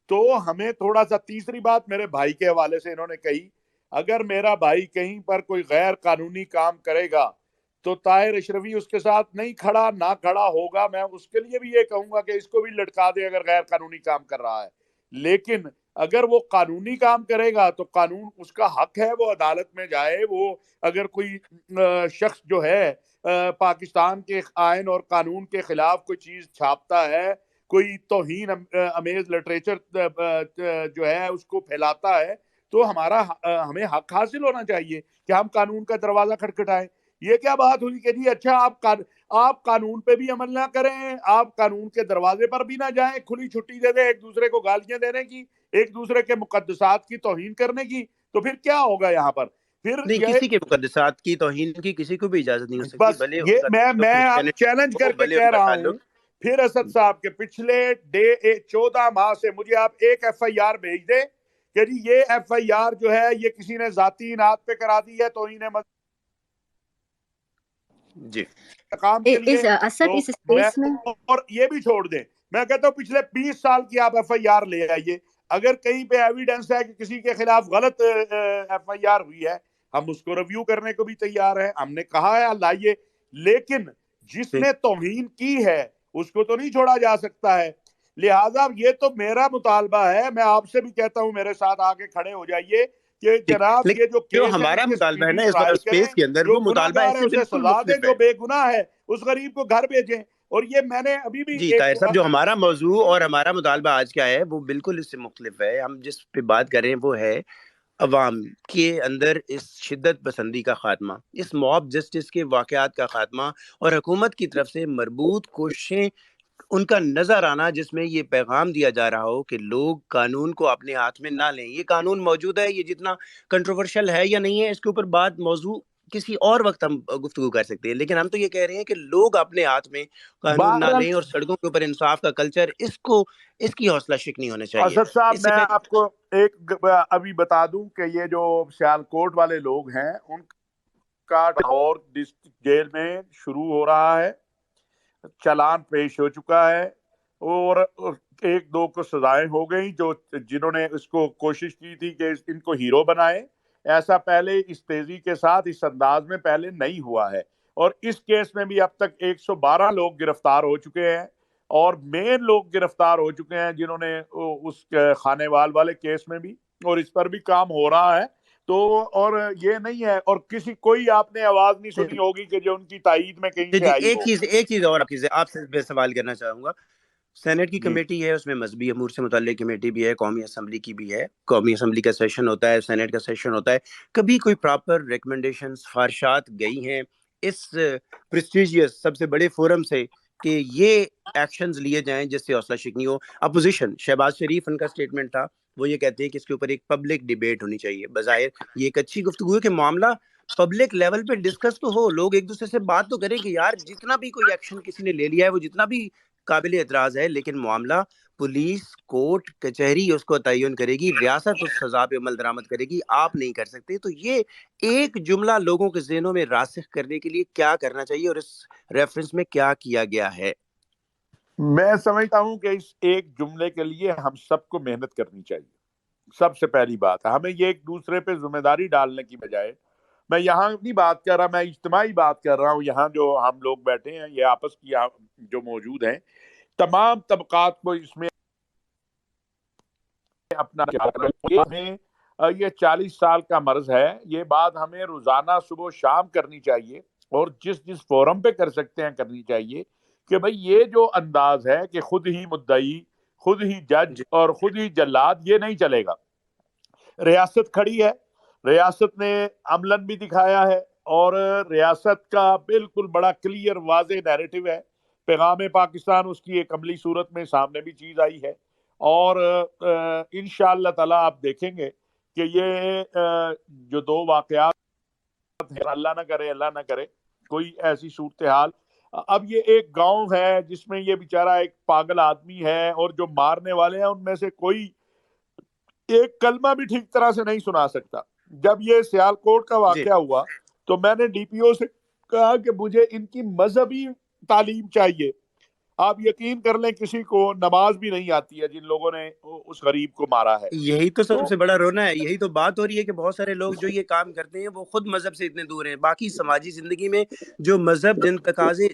تو ہمیں تھوڑا سا، تیسری بات میرے بھائی کے حوالے سے انہوں نے کہی، اگر میرا بھائی کہیں پر کوئی غیر قانونی کام کرے گا تو طاہر اشرفی اس کے ساتھ نہیں کھڑا، نہ کھڑا ہوگا. میں اس کے لیے بھی یہ کہوں گا کہ اس کو بھی لٹکا دے اگر غیر قانونی کام کر رہا ہے. لیکن اگر وہ قانونی کام کرے گا تو قانون اس کا حق ہے وہ عدالت میں جائے. وہ اگر کوئی شخص جو ہے پاکستان کے آئین اور قانون کے خلاف کوئی چیز چھاپتا ہے، کوئی توہین امیز لٹریچر جو ہے اس کو پھیلاتا ہے، تو ہمیں حق حاصل ہونا چاہیے کہ ہم قانون کا دروازہ کھٹکھٹائیں. یہ کیا بات ہوئی کہ جی اچھا آپ قانون پہ بھی عمل نہ کریں، آپ قانون کے دروازے پر بھی نہ جائیں، کھلی چھٹی دے دیں ایک دوسرے کو گالیاں دینے کی، ایک دوسرے کے مقدسات کی توہین کرنے کی. تو پھر کیا ہوگا یہاں پر؟ پھر نہیں، یہ کسی کے مقدسات کی توہین کی کسی کو بھی اجازت نہیں ہو سکتی، بس بھلے ان یہ کا میں اب کرسچینٹی چیلنج کر ہو، کے بھلے ان کہہ کا رہا ہوں تعلق. پھر اسد صاحب کے پچھلے 14 ماہ سے مجھے آپ ایک ایف آئی آر بھیج دیں کہ جی یہ ایف آئی آر جو ہے یہ کسی نے ذاتی انعاد پہ کرا دی ہے توہین جی مقام کے لیے. اسد تو اس میں، اسپیس میں اور یہ بھی چھوڑ دیں، میں کہتا ہوں پچھلے 20 سال کی آپ ایف آئی آر لے آئیے، اگر کہیں پہ ایویڈنس ہے کہ کسی کے خلاف غلط ایف آئی آر ہوئی ہے، ہم اس کو ریویو کرنے کو بھی تیار ہیں. ہم نے کہا ہے لائیے، لیکن جس نے توہین کی ہے اس کو تو نہیں چھوڑا جا سکتا ہے. لہٰذا یہ تو میرا مطالبہ ہے، میں آپ سے بھی کہتا ہوں میرے ساتھ آ کے کھڑے ہو جائیے کہ ٹھیک، جناب یہ لیکن جو جو کیس ہے ہمارا اس کے مطالبہ ہے نا سپیڈی اس ٹرائل کریں، اسپیس کے اندر، جو وہ گناہ مطالبہ گار اس ہے سے اسے بالکل سزا دیں، مختلف جو ہے. بے گناہ ہے اس غریب کو گھر بھیجیں. اور یہ میں نے ابھی بھی جی ایک طاہر صاحب، جو ہمارا موضوع اور ہمارا مطالبہ آج کا ہے وہ بالکل اس سے مختلف ہے. ہم جس پہ بات کر رہے ہیں وہ ہے عوام کے اندر اس شدت پسندی کا خاتمہ، اس موب جسٹس کے واقعات کا خاتمہ، اور حکومت کی طرف سے مربوط کوششیں، ان کا نظر آنا جس میں یہ پیغام دیا جا رہا ہو کہ لوگ قانون کو اپنے ہاتھ میں نہ لیں. یہ قانون موجود ہے، یہ جتنا کنٹروورشل ہے یا نہیں ہے اس کے اوپر بات موضوع کسی اور وقت ہم گفتگو کر سکتے ہیں، لیکن ہم تو یہ کہہ رہے ہیں کہ لوگ اپنے ہاتھ میں قانون نہ بہرحال. لیں، اور سڑکوں کے اوپر انصاف کا کلچر، اس کی حوصلہ شکنی ہونا چاہیے. اسد صاحب اس سے میں پہلے آپ کو ایک ابھی بتا دوں کہ یہ جو سیالکوٹ والے لوگ ہیں ان کا اور ڈسٹرکٹ جیل میں شروع ہو رہا ہے، چلان پیش ہو چکا ہے، اور 1-2 کو سزائیں ہو گئی جنہوں نے اس کو کوشش کی تھی کہ ان کو ہیرو بنائے. ایسا پہلے اس تیزی کے ساتھ اس انداز میں پہلے نہیں ہوا ہے. اور اس کیس میں بھی اب تک 112 لوگ گرفتار ہو چکے ہیں، اور مین لوگ گرفتار ہو چکے ہیں جنہوں نے اس خانے وال والے کیس میں بھی، اور اس پر بھی کام ہو رہا ہے. تو اور یہ نہیں ہے، اور کوئی آپ نے آواز نہیں سنی ہوگی کہ جو ان کی تائید میں کہیں سے آئی ہو۔ ایک چیز اور آپ سے سوال کرنا چاہوں گا. سینٹ کی کمیٹی ہے، اس میں مذہبی امور سے متعلق کمیٹی بھی ہے، قومی اسمبلی کی بھی ہے. قومی اسمبلی کا سیشن ہوتا ہے، سینٹ کا سیشن ہوتا ہے. کبھی کوئی پراپر ریکمنڈیشن سفارشات گئی ہیں اس پریسٹیجیس سب سے بڑے فورم سے کہ یہ ایکشنز لیے جائیں جس سے حوصلہ شکنی ہو؟ اپوزیشن شہباز شریف ان کا سٹیٹمنٹ تھا، وہ یہ کہتے ہیں کہ اس کے اوپر ایک پبلک ڈیبیٹ ہونی چاہیے. بظاہر یہ ایک اچھی گفتگو ہے کہ معاملہ پبلک لیول پہ ڈسکس تو ہو، لوگ ایک دوسرے سے بات تو کریں کہ یار جتنا بھی کوئی ایکشن کسی نے لے لیا ہے وہ جتنا بھی قابل اعتراض ہے، لیکن معاملہ پولیس کورٹ کچہری اس کو تعین کرے گی، ریاست اس سزا پہ عمل درآمد کرے گی، آپ نہیں کر سکتے. تو یہ ایک جملہ لوگوں کے ذہنوں میں راسخ کرنے کے لیے کیا کرنا چاہیے اور اس ریفرنس میں کیا کیا گیا ہے؟ میں سمجھتا ہوں کہ اس ایک جملے کے لیے ہم سب کو محنت کرنی چاہیے. سب سے پہلی بات ہے ہمیں یہ ایک دوسرے پہ ذمہ داری ڈالنے کی بجائے، میں یہاں نہیں بات کر رہا، میں اجتماعی بات کر رہا ہوں، یہاں جو ہم لوگ بیٹھے ہیں یہ آپس کی جو موجود ہیں تمام طبقات کو اس میں اپنا ہمیں یہ 40 سال کا مرض ہے، یہ بات ہمیں روزانہ صبح و شام کرنی چاہیے، اور جس فورم پہ کر سکتے ہیں کرنی چاہیے کہ بھئی یہ جو انداز ہے کہ خود ہی مدعی، خود ہی جج اور خود ہی جلاد، یہ نہیں چلے گا. ریاست کھڑی ہے، ریاست نے عملاً بھی دکھایا ہے، اور ریاست کا بالکل بڑا کلیئر واضح نیریٹو ہے. پیغام پاکستان اس کی ایک عملی صورت میں سامنے بھی چیز آئی ہے، اور انشاءاللہ تعالی آپ دیکھیں گے کہ یہ جو دو واقعات ہیں، اللہ نہ کرے کوئی ایسی صورتحال. اب یہ ایک گاؤں ہے جس میں یہ بیچارہ ایک پاگل آدمی ہے، اور جو مارنے والے ہیں ان میں سے کوئی ایک کلمہ بھی ٹھیک طرح سے نہیں سنا سکتا. جب یہ سیالکوٹ کا واقعہ ہوا تو میں نے ڈی پی او سے کہا کہ مجھے ان کی مذہبی تعلیم چاہیے. آپ یقین کر لیں کسی کو نماز بھی نہیں آتی ہے جن لوگوں نے اس غریب کو مارا ہے. یہی تو سب سے بڑا رونا ہے، یہی تو بات ہو رہی ہے کہ بہت سارے لوگ جو یہ کام کرتے ہیں وہ خود مذہب سے اتنے دور ہیں، باقی سماجی زندگی میں جو مذہب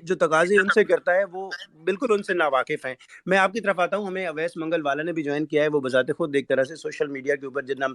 جو تقاضے ان سے کرتا ہے وہ بالکل ان سے ناواقف ہیں. میں آپ کی طرف آتا ہوں، ہمیں اویس منگل والا نے بھی جوائن کیا ہے. وہ بذات خود ایک طرح سے سوشل میڈیا کے اوپر جتنا ہم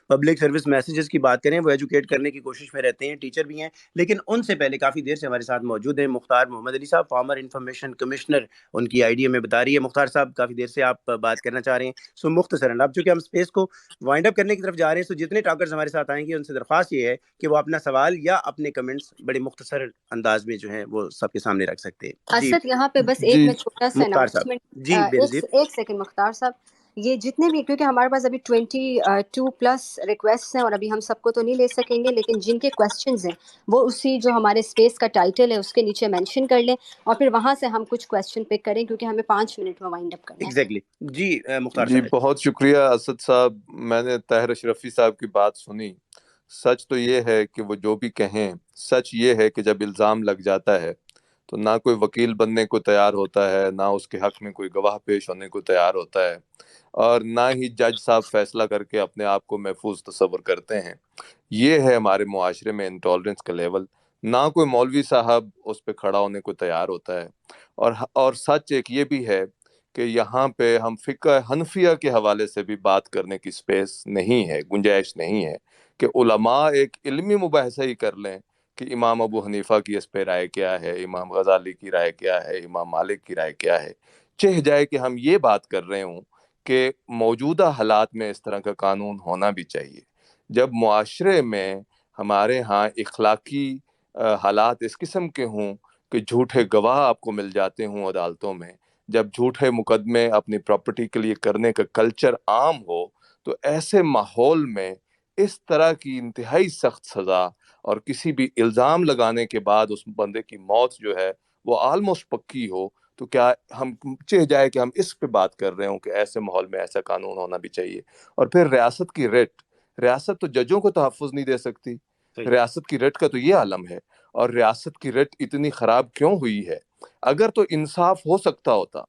پبلک سروس میسیجز کی بات کریں وہ ایجوکیٹ کرنے کی کوشش میں رہتے ہیں، ٹیچر بھی ہیں. لیکن ان سے پہلے کافی دیر سے ہمارے ساتھ موجود ہیں مختار محمد علی صاحب، فارمر انفارمیشن کمشنر، ان کی آئی ڈی ہمیں بتا رہی ہے. مختار صاحب کافی دیر سے آپ بات کرنا چاہ رہے ہیں، سو مختصراً اب چونکہ ہم اسپیس کو وائنڈ اپ کرنے کی طرف جا رہے ہیں، تو جتنے ٹاکرز ہمارے ساتھ آئیں گے ان سے درخواست یہ ہے کہ وہ اپنا سوال یا اپنے کمنٹس بڑے مختصر انداز میں جو ہیں وہ سب کے سامنے رکھ سکتے ہیں. جی اسد یہاں پہ بس ایک میں چھوٹا سا مختار صاحب. اناؤنسمنٹ، جی بے نظیر. ایک سیکنڈ مختار صاحب، یہ جتنے بھی، کیونکہ ہمارے پاس ابھی 22+ ریکویسٹ ہیں اور ابھی ہم سب کو تو نہیں لے سکیں گے، لیکن جن کے کویسچنز ہیں وہ اسی جو ہمارے اسپیس کا ٹائٹل ہے اس کے نیچے مینشن کر لیں، اور پھر وہاں سے ہم کچھ کویسچن پک کریں کیونکہ ہمیں 5 منٹ میں وائنڈ اپ کرنا ہے. ایگزیکٹلی. جی مختار جی صاحب. بہت شکریہ اسد صاحب. میں نے طاہر اشرفی صاحب کی بات سنی. سچ تو یہ ہے کہ وہ جو بھی کہیں، سچ یہ ہے کہ جب الزام لگ جاتا ہے تو نہ کوئی وکیل بننے کو تیار ہوتا ہے، نہ اس کے حق میں کوئی گواہ پیش ہونے کو تیار ہوتا ہے، اور نہ ہی جج صاحب فیصلہ کر کے اپنے آپ کو محفوظ تصور کرتے ہیں. یہ ہے ہمارے معاشرے میں انٹالرنس کا لیول. نہ کوئی مولوی صاحب اس پہ کھڑا ہونے کو تیار ہوتا ہے. اور سچ ایک یہ بھی ہے کہ یہاں پہ ہم فقہ حنفیہ کے حوالے سے بھی بات کرنے کی سپیس نہیں ہے، گنجائش نہیں ہے کہ علماء ایک علمی مباحثہ ہی کر لیں کہ امام ابو حنیفہ کی اس پہ رائے کیا ہے، امام غزالی کی رائے کیا ہے، امام مالک کی رائے کیا ہے. چہ جائے کہ ہم یہ بات کر رہے ہوں کہ موجودہ حالات میں اس طرح کا قانون ہونا بھی چاہیے. جب معاشرے میں ہمارے ہاں اخلاقی حالات اس قسم کے ہوں کہ جھوٹے گواہ آپ کو مل جاتے ہوں عدالتوں میں، جب جھوٹے مقدمے اپنی پراپرٹی کے لیے کرنے کا کلچر عام ہو، تو ایسے ماحول میں اس طرح کی انتہائی سخت سزا اور کسی بھی الزام لگانے کے بعد اس بندے کی موت جو ہے وہ آلموسٹ پکی ہو، تو کیا ہم چہ جائے کہ ہم اس پہ بات کر رہے ہوں کہ ایسے ماحول میں ایسا قانون ہونا بھی چاہیے. اور پھر ریاست کی ریاست تو ججوں کو تحفظ نہیں دے سکتی. ریاست کی ریٹ کا تو یہ عالم ہے. اور ریاست کی ریٹ اتنی خراب کیوں ہوئی ہے؟ اگر تو انصاف ہو سکتا ہوتا،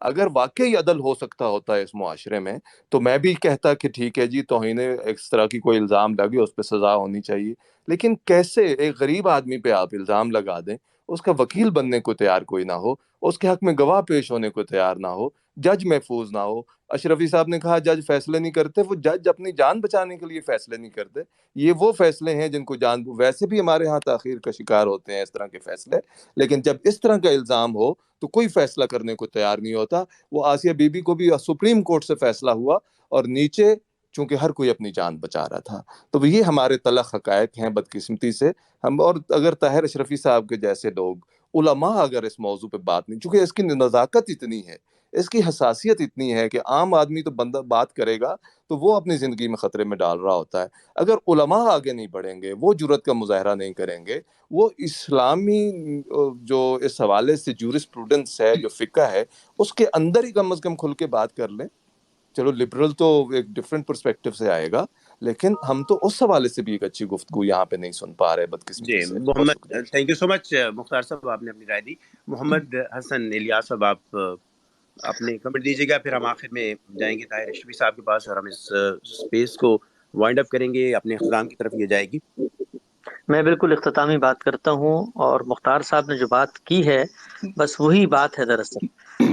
اگر واقعی عدل ہو سکتا ہوتا ہے اس معاشرے میں، تو میں بھی کہتا کہ ٹھیک ہے جی، توہین اس طرح کی کوئی الزام لگے اس پہ سزا ہونی چاہیے. لیکن کیسے ایک غریب آدمی پہ آپ الزام لگا دیں، اس کا وکیل بننے کو تیار کوئی نہ ہو، اس کے حق میں گواہ پیش ہونے کو تیار نہ ہو، جج محفوظ نہ ہو، اشرفی صاحب نے کہا جج فیصلے نہیں کرتے، وہ جج اپنی جان بچانے کے لیے فیصلے نہیں کرتے، یہ وہ فیصلے ہیں جن کو ویسے بھی ہمارے ہاں تاخیر کا شکار ہوتے ہیں اس طرح کے فیصلے، لیکن جب اس طرح کا الزام ہو تو کوئی فیصلہ کرنے کو تیار نہیں ہوتا۔ وہ آسیہ بی بی کو بھی سپریم کورٹ سے فیصلہ ہوا اور نیچے چونکہ ہر کوئی اپنی جان بچا رہا تھا۔ تو یہ ہمارے تلخ حقائق ہیں بدقسمتی سے ہم، اور اگر طاہر اشرفی صاحب کے جیسے لوگ علماء اگر اس موضوع پہ بات نہیں، چونکہ اس کی نزاکت اتنی ہے، اس کی حساسیت اتنی ہے کہ عام آدمی تو بندہ بات کرے گا تو وہ اپنی زندگی میں خطرے میں ڈال رہا ہوتا ہے۔ اگر علماء آگے نہیں بڑھیں گے، وہ جرأت کا مظاہرہ نہیں کریں گے، وہ اسلامی جو اس حوالے سے جورسپروڈنس ہے، جو فقہ ہے، اس کے اندر ہی کم از کم کھل کے بات کر لیں۔ چلو لبرل تو ایک ڈفرینٹ پرسپیکٹو سے آئے گا، لیکن ہم تو اس حوالے سے بھی ایک اچھی گفتگو یہاں پہ نہیں سن پا رہے بدقسمتی جی سے۔ بہت محمد، شکریہ۔ تھینک یو سو مچ مختار صاحب، آپ نے اپنی رائے دی۔ محمد حسن الیاس صاحب، آپ اپنے کمنٹ دیجیے گا، پھر ہم آخر میں جائیں گے طاہر اشرفی صاحب کے پاس اور ہم اس اسپیس کو وائنڈ اپ کریں گے، اپنے اختتام کی طرف یہ جائے گی۔ میں بالکل اختتامی بات کرتا ہوں، اور مختار صاحب نے جو بات کی ہے بس وہی بات ہے۔ دراصل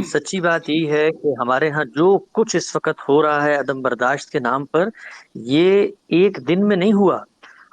سچی بات یہ ہے کہ ہمارے ہاں جو کچھ اس وقت ہو رہا ہے عدم برداشت کے نام پر، یہ ایک دن میں نہیں ہوا۔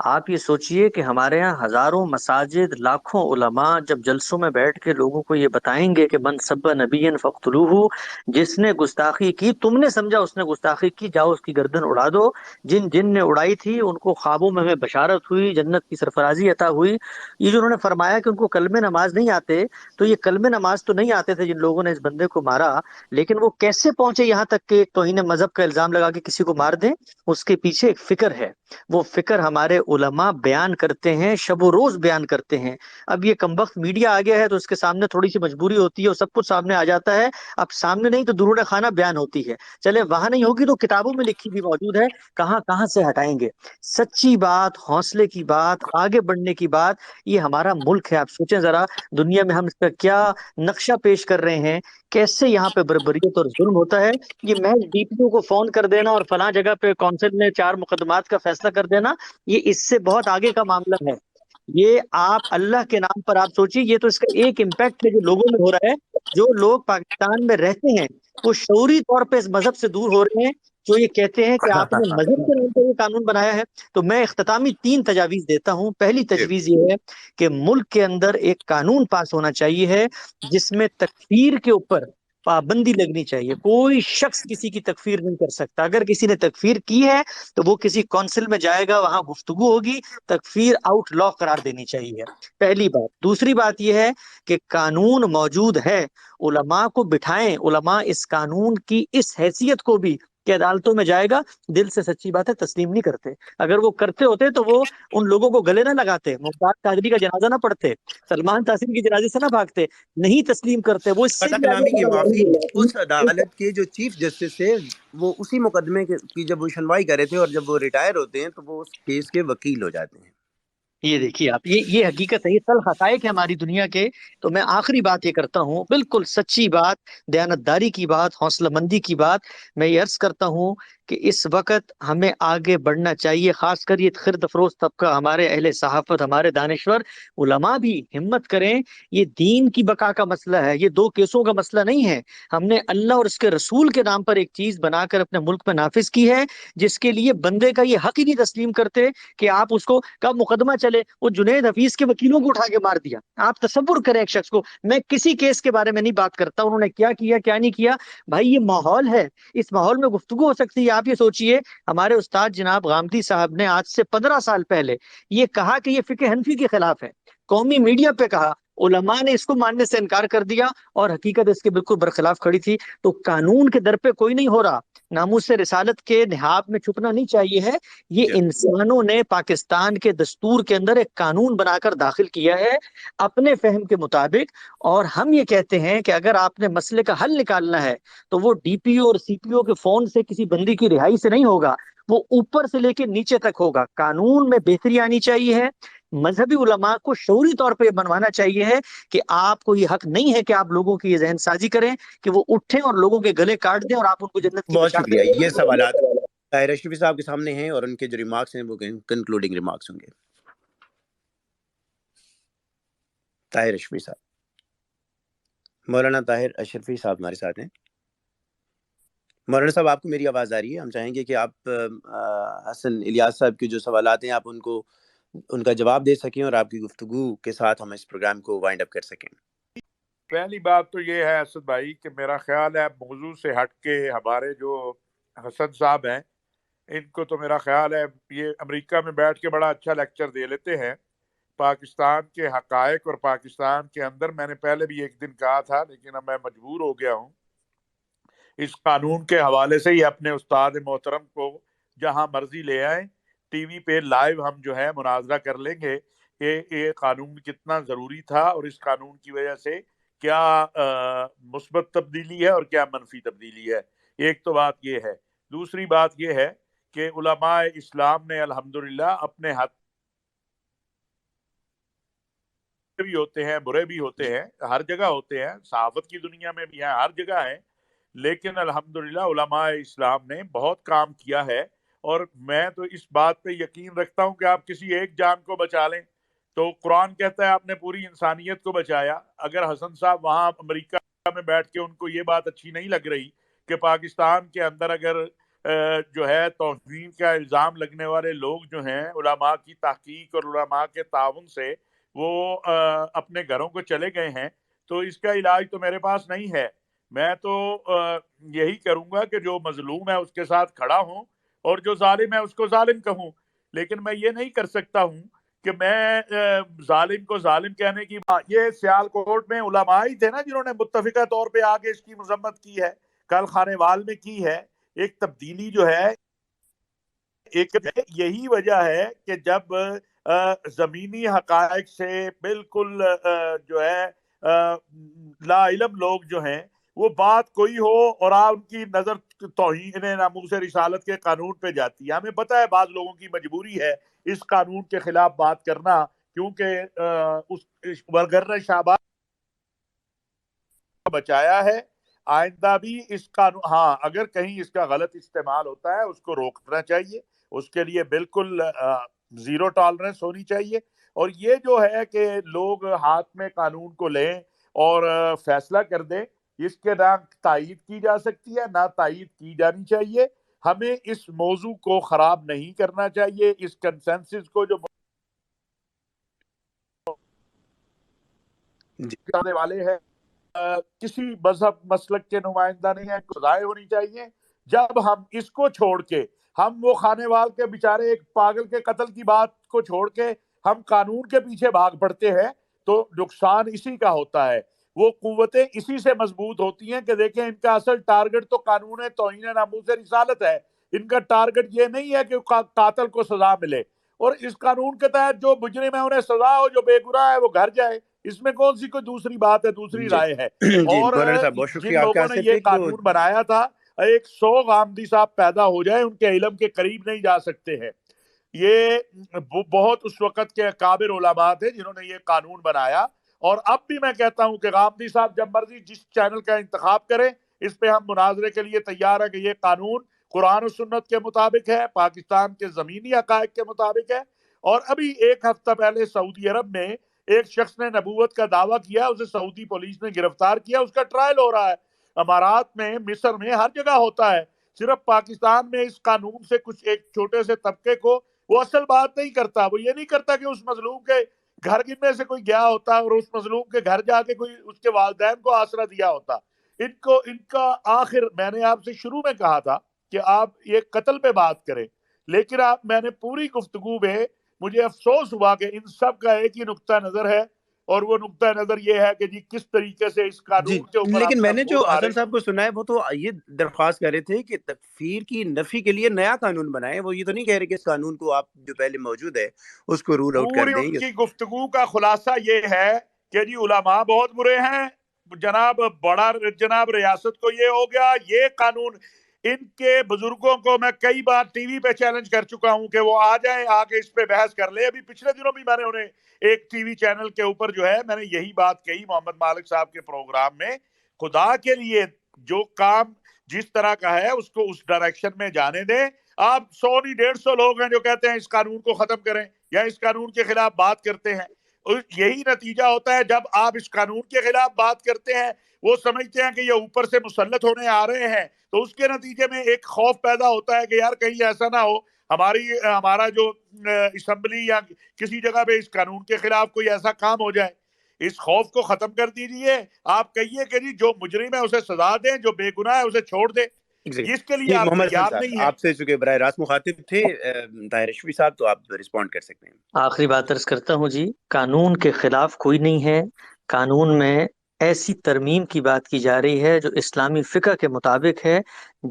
آپ یہ سوچئے کہ ہمارے ہاں ہزاروں مساجد، لاکھوں علماء جب جلسوں میں بیٹھ کے لوگوں کو یہ بتائیں گے کہ من سب نبی فقتلوہ، جس نے گستاخی کی، تم نے سمجھا اس نے گستاخی کی، جاؤ اس کی گردن اڑا دو۔ جن جن نے اڑائی تھی ان کو خوابوں میں ہمیں بشارت ہوئی، جنت کی سرفرازی عطا ہوئی۔ یہ جو انہوں نے فرمایا کہ ان کو کلمہ نماز نہیں آتے، تو یہ کلمہ نماز تو نہیں آتے تھے جن لوگوں نے اس بندے کو مارا، لیکن وہ کیسے پہنچے یہاں تک کہ توہین مذہب کا الزام لگا کے کسی کو مار دیں؟ اس کے پیچھے ایک فکر ہے، وہ فکر ہمارے علماء بیان کرتے ہیں، شب و روز بیان کرتے ہیں۔ اب یہ کمبخت میڈیا آ گیا ہے تو اس کے سامنے تھوڑی سی مجبوری ہوتی ہے اور سب کچھ سامنے آ جاتا ہے۔ اب سامنے نہیں تو درون خانہ بیان ہوتی ہے، چلے وہاں نہیں ہوگی تو کتابوں میں لکھی بھی موجود ہے، کہاں کہاں سے ہٹائیں گے۔ سچی بات، حوصلے کی بات، آگے بڑھنے کی بات، یہ ہمارا ملک ہے۔ آپ سوچیں ذرا، دنیا میں ہم اس کا کیا نقشہ پیش کر رہے ہیں، کیسے یہاں پہ بربریت اور ظلم ہوتا ہے۔ یہ محض ڈی پی او کو فون کر دینا اور فلاں جگہ پہ کونسل نے 4 مقدمات کا فیصلہ کر دینا، یہ اس سے بہت آگے کا معاملہ ہے۔ یہ آپ اللہ کے نام پر آپ سوچیے، یہ تو اس کا ایک امپیکٹ ہے جو لوگوں میں ہو رہا ہے۔ جو لوگ پاکستان میں رہتے ہیں وہ شعوری طور پہ اس مذہب سے دور ہو رہے ہیں، جو یہ کہتے ہیں کہ آپ نے مذہب کے نام پر یہ قانون بنایا ہے۔ تو میں اختتامی 3 تجاویز دیتا ہوں۔ پہلی تجویز یہ ہے کہ ملک کے اندر ایک قانون پاس ہونا چاہیے ہے جس میں تکفیر کے اوپر پابندی لگنی چاہیے۔ کوئی شخص کسی کی تکفیر نہیں کر سکتا، اگر کسی نے تکفیر کی ہے تو وہ کسی کونسل میں جائے گا، وہاں گفتگو ہوگی، تکفیر آؤٹ لا قرار دینی چاہیے، پہلی بات۔ دوسری بات یہ ہے کہ قانون موجود ہے، علماء کو بٹھائیں، علماء اس قانون کی اس حیثیت کو بھی کہ عدالتوں میں جائے گا، دل سے سچی بات ہے تسلیم نہیں کرتے۔ اگر وہ کرتے ہوتے تو وہ ان لوگوں کو گلے نہ لگاتے، ممتاز قادری کا جنازہ نہ پڑھتے، سلمان تحسین کی جنازے سے نہ بھاگتے، نہیں تسلیم کرتے، وہ اس سے قطع بھی کلامی کی معافی، آگے۔ اس عدالت کے جو چیف جسٹس تھے وہ اسی مقدمے کی جب وہ سنوائی کر رہے تھے، اور جب وہ ریٹائر ہوتے ہیں تو وہ اس کیس کے وکیل ہو جاتے ہیں۔ یہ دیکھیے آپ، یہ حقیقت ہے، یہ تلخ حقائق ہے ہماری دنیا کے۔ تو میں آخری بات یہ کرتا ہوں، بالکل سچی بات، دیانتداری کی بات، حوصلہ مندی کی بات، میں یہ عرض کرتا ہوں کہ اس وقت ہمیں آگے بڑھنا چاہیے، خاص کر یہ خرد افروز طبقہ، ہمارے اہل صحافت، ہمارے دانشور علماء بھی ہمت کریں۔ یہ دین کی بقا کا مسئلہ ہے، یہ 2 کیسوں کا مسئلہ نہیں ہے۔ ہم نے اللہ اور اس کے رسول کے نام پر ایک چیز بنا کر اپنے ملک میں نافذ کی ہے، جس کے لیے بندے کا یہ حق ہی نہیں تسلیم کرتے کہ آپ اس کو کب مقدمہ چلے۔ وہ جنید حفیظ کے وکیلوں کو اٹھا کے مار دیا۔ آپ تصور کریں ایک شخص کو، میں کسی کیس کے بارے میں نہیں بات کرتا انہوں نے کیا کیا کیا نہیں کیا، بھائی یہ ماحول ہے، اس ماحول میں گفتگو ہو سکتی ہے۔ آپ یہ سوچئے، ہمارے استاد جناب غامدی صاحب نے آج سے 15 سال پہلے یہ کہا کہ یہ فقہ حنفی کے خلاف ہے، قومی میڈیا پہ کہا، علماء نے اس کو ماننے سے انکار کر دیا اور حقیقت اس کے بالکل برخلاف کھڑی تھی۔ تو قانون کے در پہ کوئی نہیں ہو رہا، ناموس رسالت کے نہاد میں چھپنا نہیں چاہیے ہے۔ یہ انسانوں نے پاکستان کے دستور کے اندر ایک قانون بنا کر داخل کیا ہے اپنے فہم کے مطابق، اور ہم یہ کہتے ہیں کہ اگر آپ نے مسئلے کا حل نکالنا ہے تو وہ ڈی پی او اور سی پی او کے فون سے کسی بندی کی رہائی سے نہیں ہوگا، وہ اوپر سے لے کے نیچے تک ہوگا۔ قانون میں بہتری آنی چاہیے ہے، مذہبی علماء کو شعوری طور پہ یہ بنوانا چاہیے ہے کہ آپ کو یہ حق نہیں ہے کہ آپ لوگوں کی یہ ذہن سازی کریں کہ وہ اٹھیں اور لوگوں کے گلے کاٹ دیں اور آپ ان کو جنت کی بہت بشارت شکریہ۔ یہ سوالات دیں۔ طاہر اشرفی صاحب کے سامنے ہیں اور ان کے جو ریمارکس ہیں وہ کنکلوڈنگ ریمارکس ہوں گے۔ طاہر اشرفی صاحب، مولانا طاہر اشرفی صاحب ہمارے ساتھ ہیں۔ مولانا صاحب آپ کو میری آواز آ رہی ہے؟ ہم چاہیں گے کہ آپ حسن الیاس صاحب کی جو سوالات ہیں آپ ان کا جواب دے سکیں اور آپ کی گفتگو کے ساتھ ہم اس پروگرام کو وائنڈ اپ کر سکیں۔ پہلی بات تو یہ ہے اسد بھائی کہ میرا خیال ہے موضوع سے ہٹ کے ہمارے جو حسن صاحب ہیں ان کو تو میرا خیال ہے یہ امریکہ میں بیٹھ کے بڑا اچھا لیکچر دے لیتے ہیں پاکستان کے حقائق اور پاکستان کے اندر۔ میں نے پہلے بھی ایک دن کہا تھا لیکن اب میں مجبور ہو گیا ہوں اس قانون کے حوالے سے ہی اپنے استاد محترم کو جہاں مرضی لے آئیں، ٹی وی پہ لائیو ہم جو ہے مناظرہ کر لیں گے کہ یہ قانون کتنا ضروری تھا اور اس قانون کی وجہ سے کیا مثبت تبدیلی ہے اور کیا منفی تبدیلی ہے۔ ایک تو بات یہ ہے۔ دوسری بات یہ ہے کہ علماء اسلام نے الحمدللہ اپنے ہاتھ بھی ہوتے ہیں، برے بھی ہوتے ہیں، ہر جگہ ہوتے ہیں، صحافت کی دنیا میں بھی ہیں، ہر جگہ ہیں، لیکن الحمدللہ علماء اسلام نے بہت کام کیا ہے۔ اور میں تو اس بات پہ یقین رکھتا ہوں کہ آپ کسی ایک جان کو بچا لیں تو قرآن کہتا ہے آپ نے پوری انسانیت کو بچایا۔ اگر حسن صاحب وہاں امریکہ میں بیٹھ کے ان کو یہ بات اچھی نہیں لگ رہی کہ پاکستان کے اندر اگر جو ہے توہین کا الزام لگنے والے لوگ جو ہیں علماء کی تحقیق اور علماء کے تعاون سے وہ اپنے گھروں کو چلے گئے ہیں تو اس کا علاج تو میرے پاس نہیں ہے۔ میں تو یہی کروں گا کہ جو مظلوم ہے اس کے ساتھ کھڑا ہوں اور جو ظالم ہے اس کو ظالم کہوں، لیکن میں یہ نہیں کر سکتا ہوں کہ میں ظالم کو ظالم کہنے کی یہ سیال کوٹ میں علماء ہی تھے نا جنہوں نے متفقہ طور پہ آگے اس کی مذمت کی ہے، کل خانے وال میں کی ہے۔ ایک تبدیلی جو ہے ایک یہی وجہ ہے کہ جب زمینی حقائق سے بالکل جو ہے لا علم لوگ جو ہیں وہ بات کوئی ہو اور آپ ان کی نظر توہین ناموس رسالت کے قانون پہ جاتی ہے۔ ہمیں پتہ ہے بعض لوگوں کی مجبوری ہے اس قانون کے خلاف بات کرنا، کیونکہ اس ورگر شہباز بچایا ہے۔ آئندہ بھی اس قانون ہاں اگر کہیں اس کا غلط استعمال ہوتا ہے اس کو روکنا چاہیے، اس کے لیے بالکل زیرو ٹالرنس ہونی چاہیے۔ اور یہ جو ہے کہ لوگ ہاتھ میں قانون کو لیں اور فیصلہ کر دیں، اس کے نہ تائید کی جا سکتی ہے نہ تائید کی جانی چاہیے۔ ہمیں اس موضوع کو خراب نہیں کرنا چاہیے، اس کنسنسس کو جو جانے والے ہیں کسی مذہب مسلک کے نمائندہ نہیں ہیں، سزائیں ہونی چاہیے۔ جب ہم اس کو چھوڑ کے ہم وہ خانے وال کے بیچارے ایک پاگل کے قتل کی بات کو چھوڑ کے ہم قانون کے پیچھے بھاگ پڑتے ہیں تو نقصان اسی کا ہوتا ہے۔ وہ قوتیں اسی سے مضبوط ہوتی ہیں کہ دیکھیں ان کا اصل ٹارگٹ تو قانون توہین ناموس رسالت ہے، ان کا ٹارگٹ یہ نہیں ہے کہ قاتل کو سزا ملے، اور اس قانون کے تحت جو مجرم ہے انہیں سزا ہو، جو بے گناہ ہے وہ گھر جائے، اس میں کون سی کوئی دوسری بات ہے، دوسری رائے ہے۔ جی اور مولانا صاحب بہت جن شکریہ آپ کا۔ لوگوں نے صرف یہ ایک قانون بنایا تھا ایک 100 غامدی صاحب پیدا ہو جائے ان کے علم کے قریب نہیں جا سکتے ہیں۔ یہ بہت اس وقت کے اکابر علماء تھے جنہوں نے یہ قانون بنایا، اور اب بھی میں کہتا ہوں کہ غامدی صاحب جب مرضی جس چینل کا انتخاب کریں اس پہ ہم مناظرے کے لیے تیار ہیں کہ یہ قانون قرآن و سنت کے مطابق ہے، پاکستان کے زمینی حقائق کے مطابق ہے۔ اور ابھی ایک ہفتہ پہلے سعودی عرب میں ایک شخص نے نبوت کا دعویٰ کیا، اسے سعودی پولیس نے گرفتار کیا، اس کا ٹرائل ہو رہا ہے۔ امارات میں، مصر میں، ہر جگہ ہوتا ہے۔ صرف پاکستان میں اس قانون سے کچھ ایک چھوٹے سے طبقے کو وہ اصل بات نہیں کرتا، وہ یہ نہیں کرتا کہ اس مظلوم کے گھر میں سے کوئی گیا ہوتا اور اس مظلوم کے گھر جا کے کوئی اس کے والدین کو آسرا دیا ہوتا۔ ان کا آخر میں نے آپ سے شروع میں کہا تھا کہ آپ یہ قتل پہ بات کریں، لیکن میں نے پوری گفتگو میں مجھے افسوس ہوا کہ ان سب کا ایک ہی نقطہ نظر ہے، اور وہ نقطہ نظر یہ ہے کہ جی کس طریقے سے اس جی، قانون کے اوپر لیکن ہم میں نے جو نمود ماریں حسن صاحب کو سنا ہے وہ تو یہ درخواست کر رہے تھے کہ تکفیر کی نفی کے لیے نیا قانون بنائیں، وہ یہ تو نہیں کہہ رہے کہ اس قانون کو آپ جو پہلے موجود ہے اس کو رول آؤٹ کر پوری دیں۔ ان کی گفتگو کا خلاصہ یہ ہے کہ جی علماء بہت برے ہیں، جناب ریاست کو یہ ہو گیا، یہ قانون ان کے بزرگوں کو میں کئی بار ٹی وی پہ چیلنج کر چکا ہوں کہ وہ آ جائیں آگے اس پہ بحث کر لیں۔ ابھی پچھلے دنوں بھی میں نے انہیں ایک ٹی وی چینل کے اوپر جو ہے میں نے یہی بات کہی محمد مالک صاحب کے پروگرام میں، خدا کے لیے جو کام جس طرح کا ہے اس کو اس ڈائریکشن میں جانے دیں۔ آپ 100 نہیں 150 لوگ ہیں جو کہتے ہیں اس قانون کو ختم کریں یا اس قانون کے خلاف بات کرتے ہیں، یہی نتیجہ ہوتا ہے جب آپ اس قانون کے خلاف بات کرتے ہیں، وہ سمجھتے ہیں کہ یہ اوپر سے مسلط ہونے آ رہے ہیں، تو اس کے نتیجے میں ایک خوف پیدا ہوتا ہے کہ یار کہیں ایسا نہ ہو ہمارا جو اسمبلی یا کسی جگہ پہ اس قانون کے خلاف کوئی ایسا کام ہو جائے۔ اس خوف کو ختم کر دیجئے، آپ کہیے کہ جی جو مجرم ہے اسے سزا دیں، جو بے گناہ ہے اسے چھوڑ دیں، اس کے لیے آپ محمد تیار حسن نہیں صاحب، ہیں۔ آپ سے چونکہ براہ راست مخاطب تھے طاہر رشفی صاحب، تو آپ رسپونڈ کر سکتے ہیں۔ آخری بات عرض کرتا ہوں جی، قانون کے خلاف کوئی نہیں ہے، قانون میں ایسی ترمیم کی بات کی جا رہی ہے جو اسلامی فقہ کے مطابق ہے،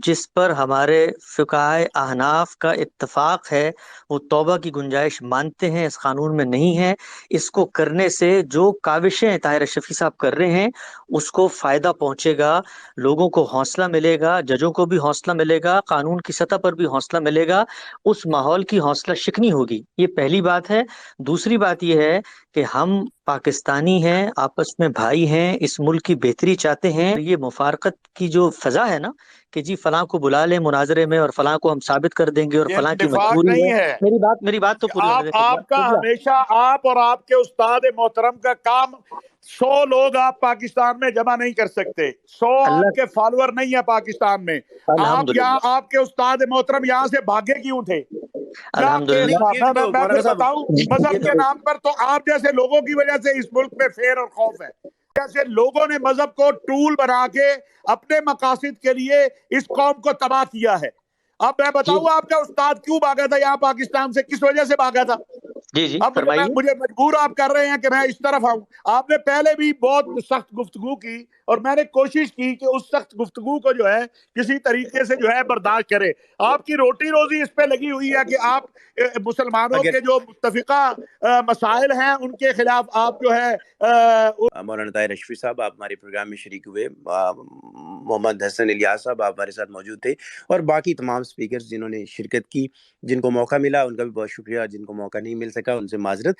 جس پر ہمارے فقہائے احناف کا اتفاق ہے، وہ توبہ کی گنجائش مانتے ہیں، اس قانون میں نہیں ہے۔ اس کو کرنے سے جو کاوشیں طاہر شفیع صاحب کر رہے ہیں اس کو فائدہ پہنچے گا، لوگوں کو حوصلہ ملے گا، ججوں کو بھی حوصلہ ملے گا، قانون کی سطح پر بھی حوصلہ ملے گا، اس ماحول کی حوصلہ شکنی ہوگی۔ یہ پہلی بات ہے۔ دوسری بات یہ ہے کہ ہم پاکستانی ہیں، آپس میں بھائی ہیں، اس ملک کی بہتری چاہتے ہیں۔ یہ مفارقت کی جو فضا ہے نا کہ جی فلاں کو بلا لیں مناظرے میں اور فلاں کو ہم ثابت کر دیں گے اور یہ فلاں کی نفاق مجبوری ہے، نہیں ہے، میری بات تو پوری ہونے دیں آپ کا قبلہ۔ ہمیشہ آپ اور آپ کے استاد محترم کا کام 100 لوگ آپ پاکستان میں جمع نہیں کر سکتے، 100 آپ اللہ کے فالوور نہیں ہے پاکستان میں۔ الحمدللہ آپ کے استاد محترم یہاں سے بھاگے کیوں تھے؟ کیا کیس الحمدللہ تھا؟ یہ تو میں مولانا پھر صاحب، بتاؤں، یہ مذہب تو کے نام پر تو آپ جیسے لوگوں کی وجہ سے اس ملک میں فیر اور خوف ہے۔ جیسے لوگوں نے مذہب کو ٹول بنا کے اپنے مقاصد کے لیے اس قوم کو تباہ کیا ہے۔ اب میں جی بتاؤں آپ کا استاد کیوں بھاگا تھا یہاں پاکستان سے، کس وجہ سے بھاگا تھا؟ جی اب فرمائیے۔ مجھے مجبور آپ کر رہے ہیں کہ میں اس طرف آؤں۔ آپ نے پہلے بھی بہت سخت گفتگو کی اور میں نے کوشش کی کہ اس سخت گفتگو کو جو ہے کسی طریقے سے جو ہے برداشت کرے۔ آپ کی روٹی روزی اس پہ لگی ہوئی ہے کہ آپ مسلمانوں اگر کے جو متفقہ مسائل ہیں ان کے خلاف آپ جو ہے مولانا طاہر رشفی صاحب آپ ہمارے پروگرام میں شریک ہوئے، محمد حسن الیاس صاحب آپ ہمارے ساتھ موجود تھے، اور باقی تمام سپیکرز جنہوں نے شرکت کی، جن کو موقع ملا ان کا بھی بہت شکریہ، جن کو موقع نہیں مل سکا ان سے معذرت۔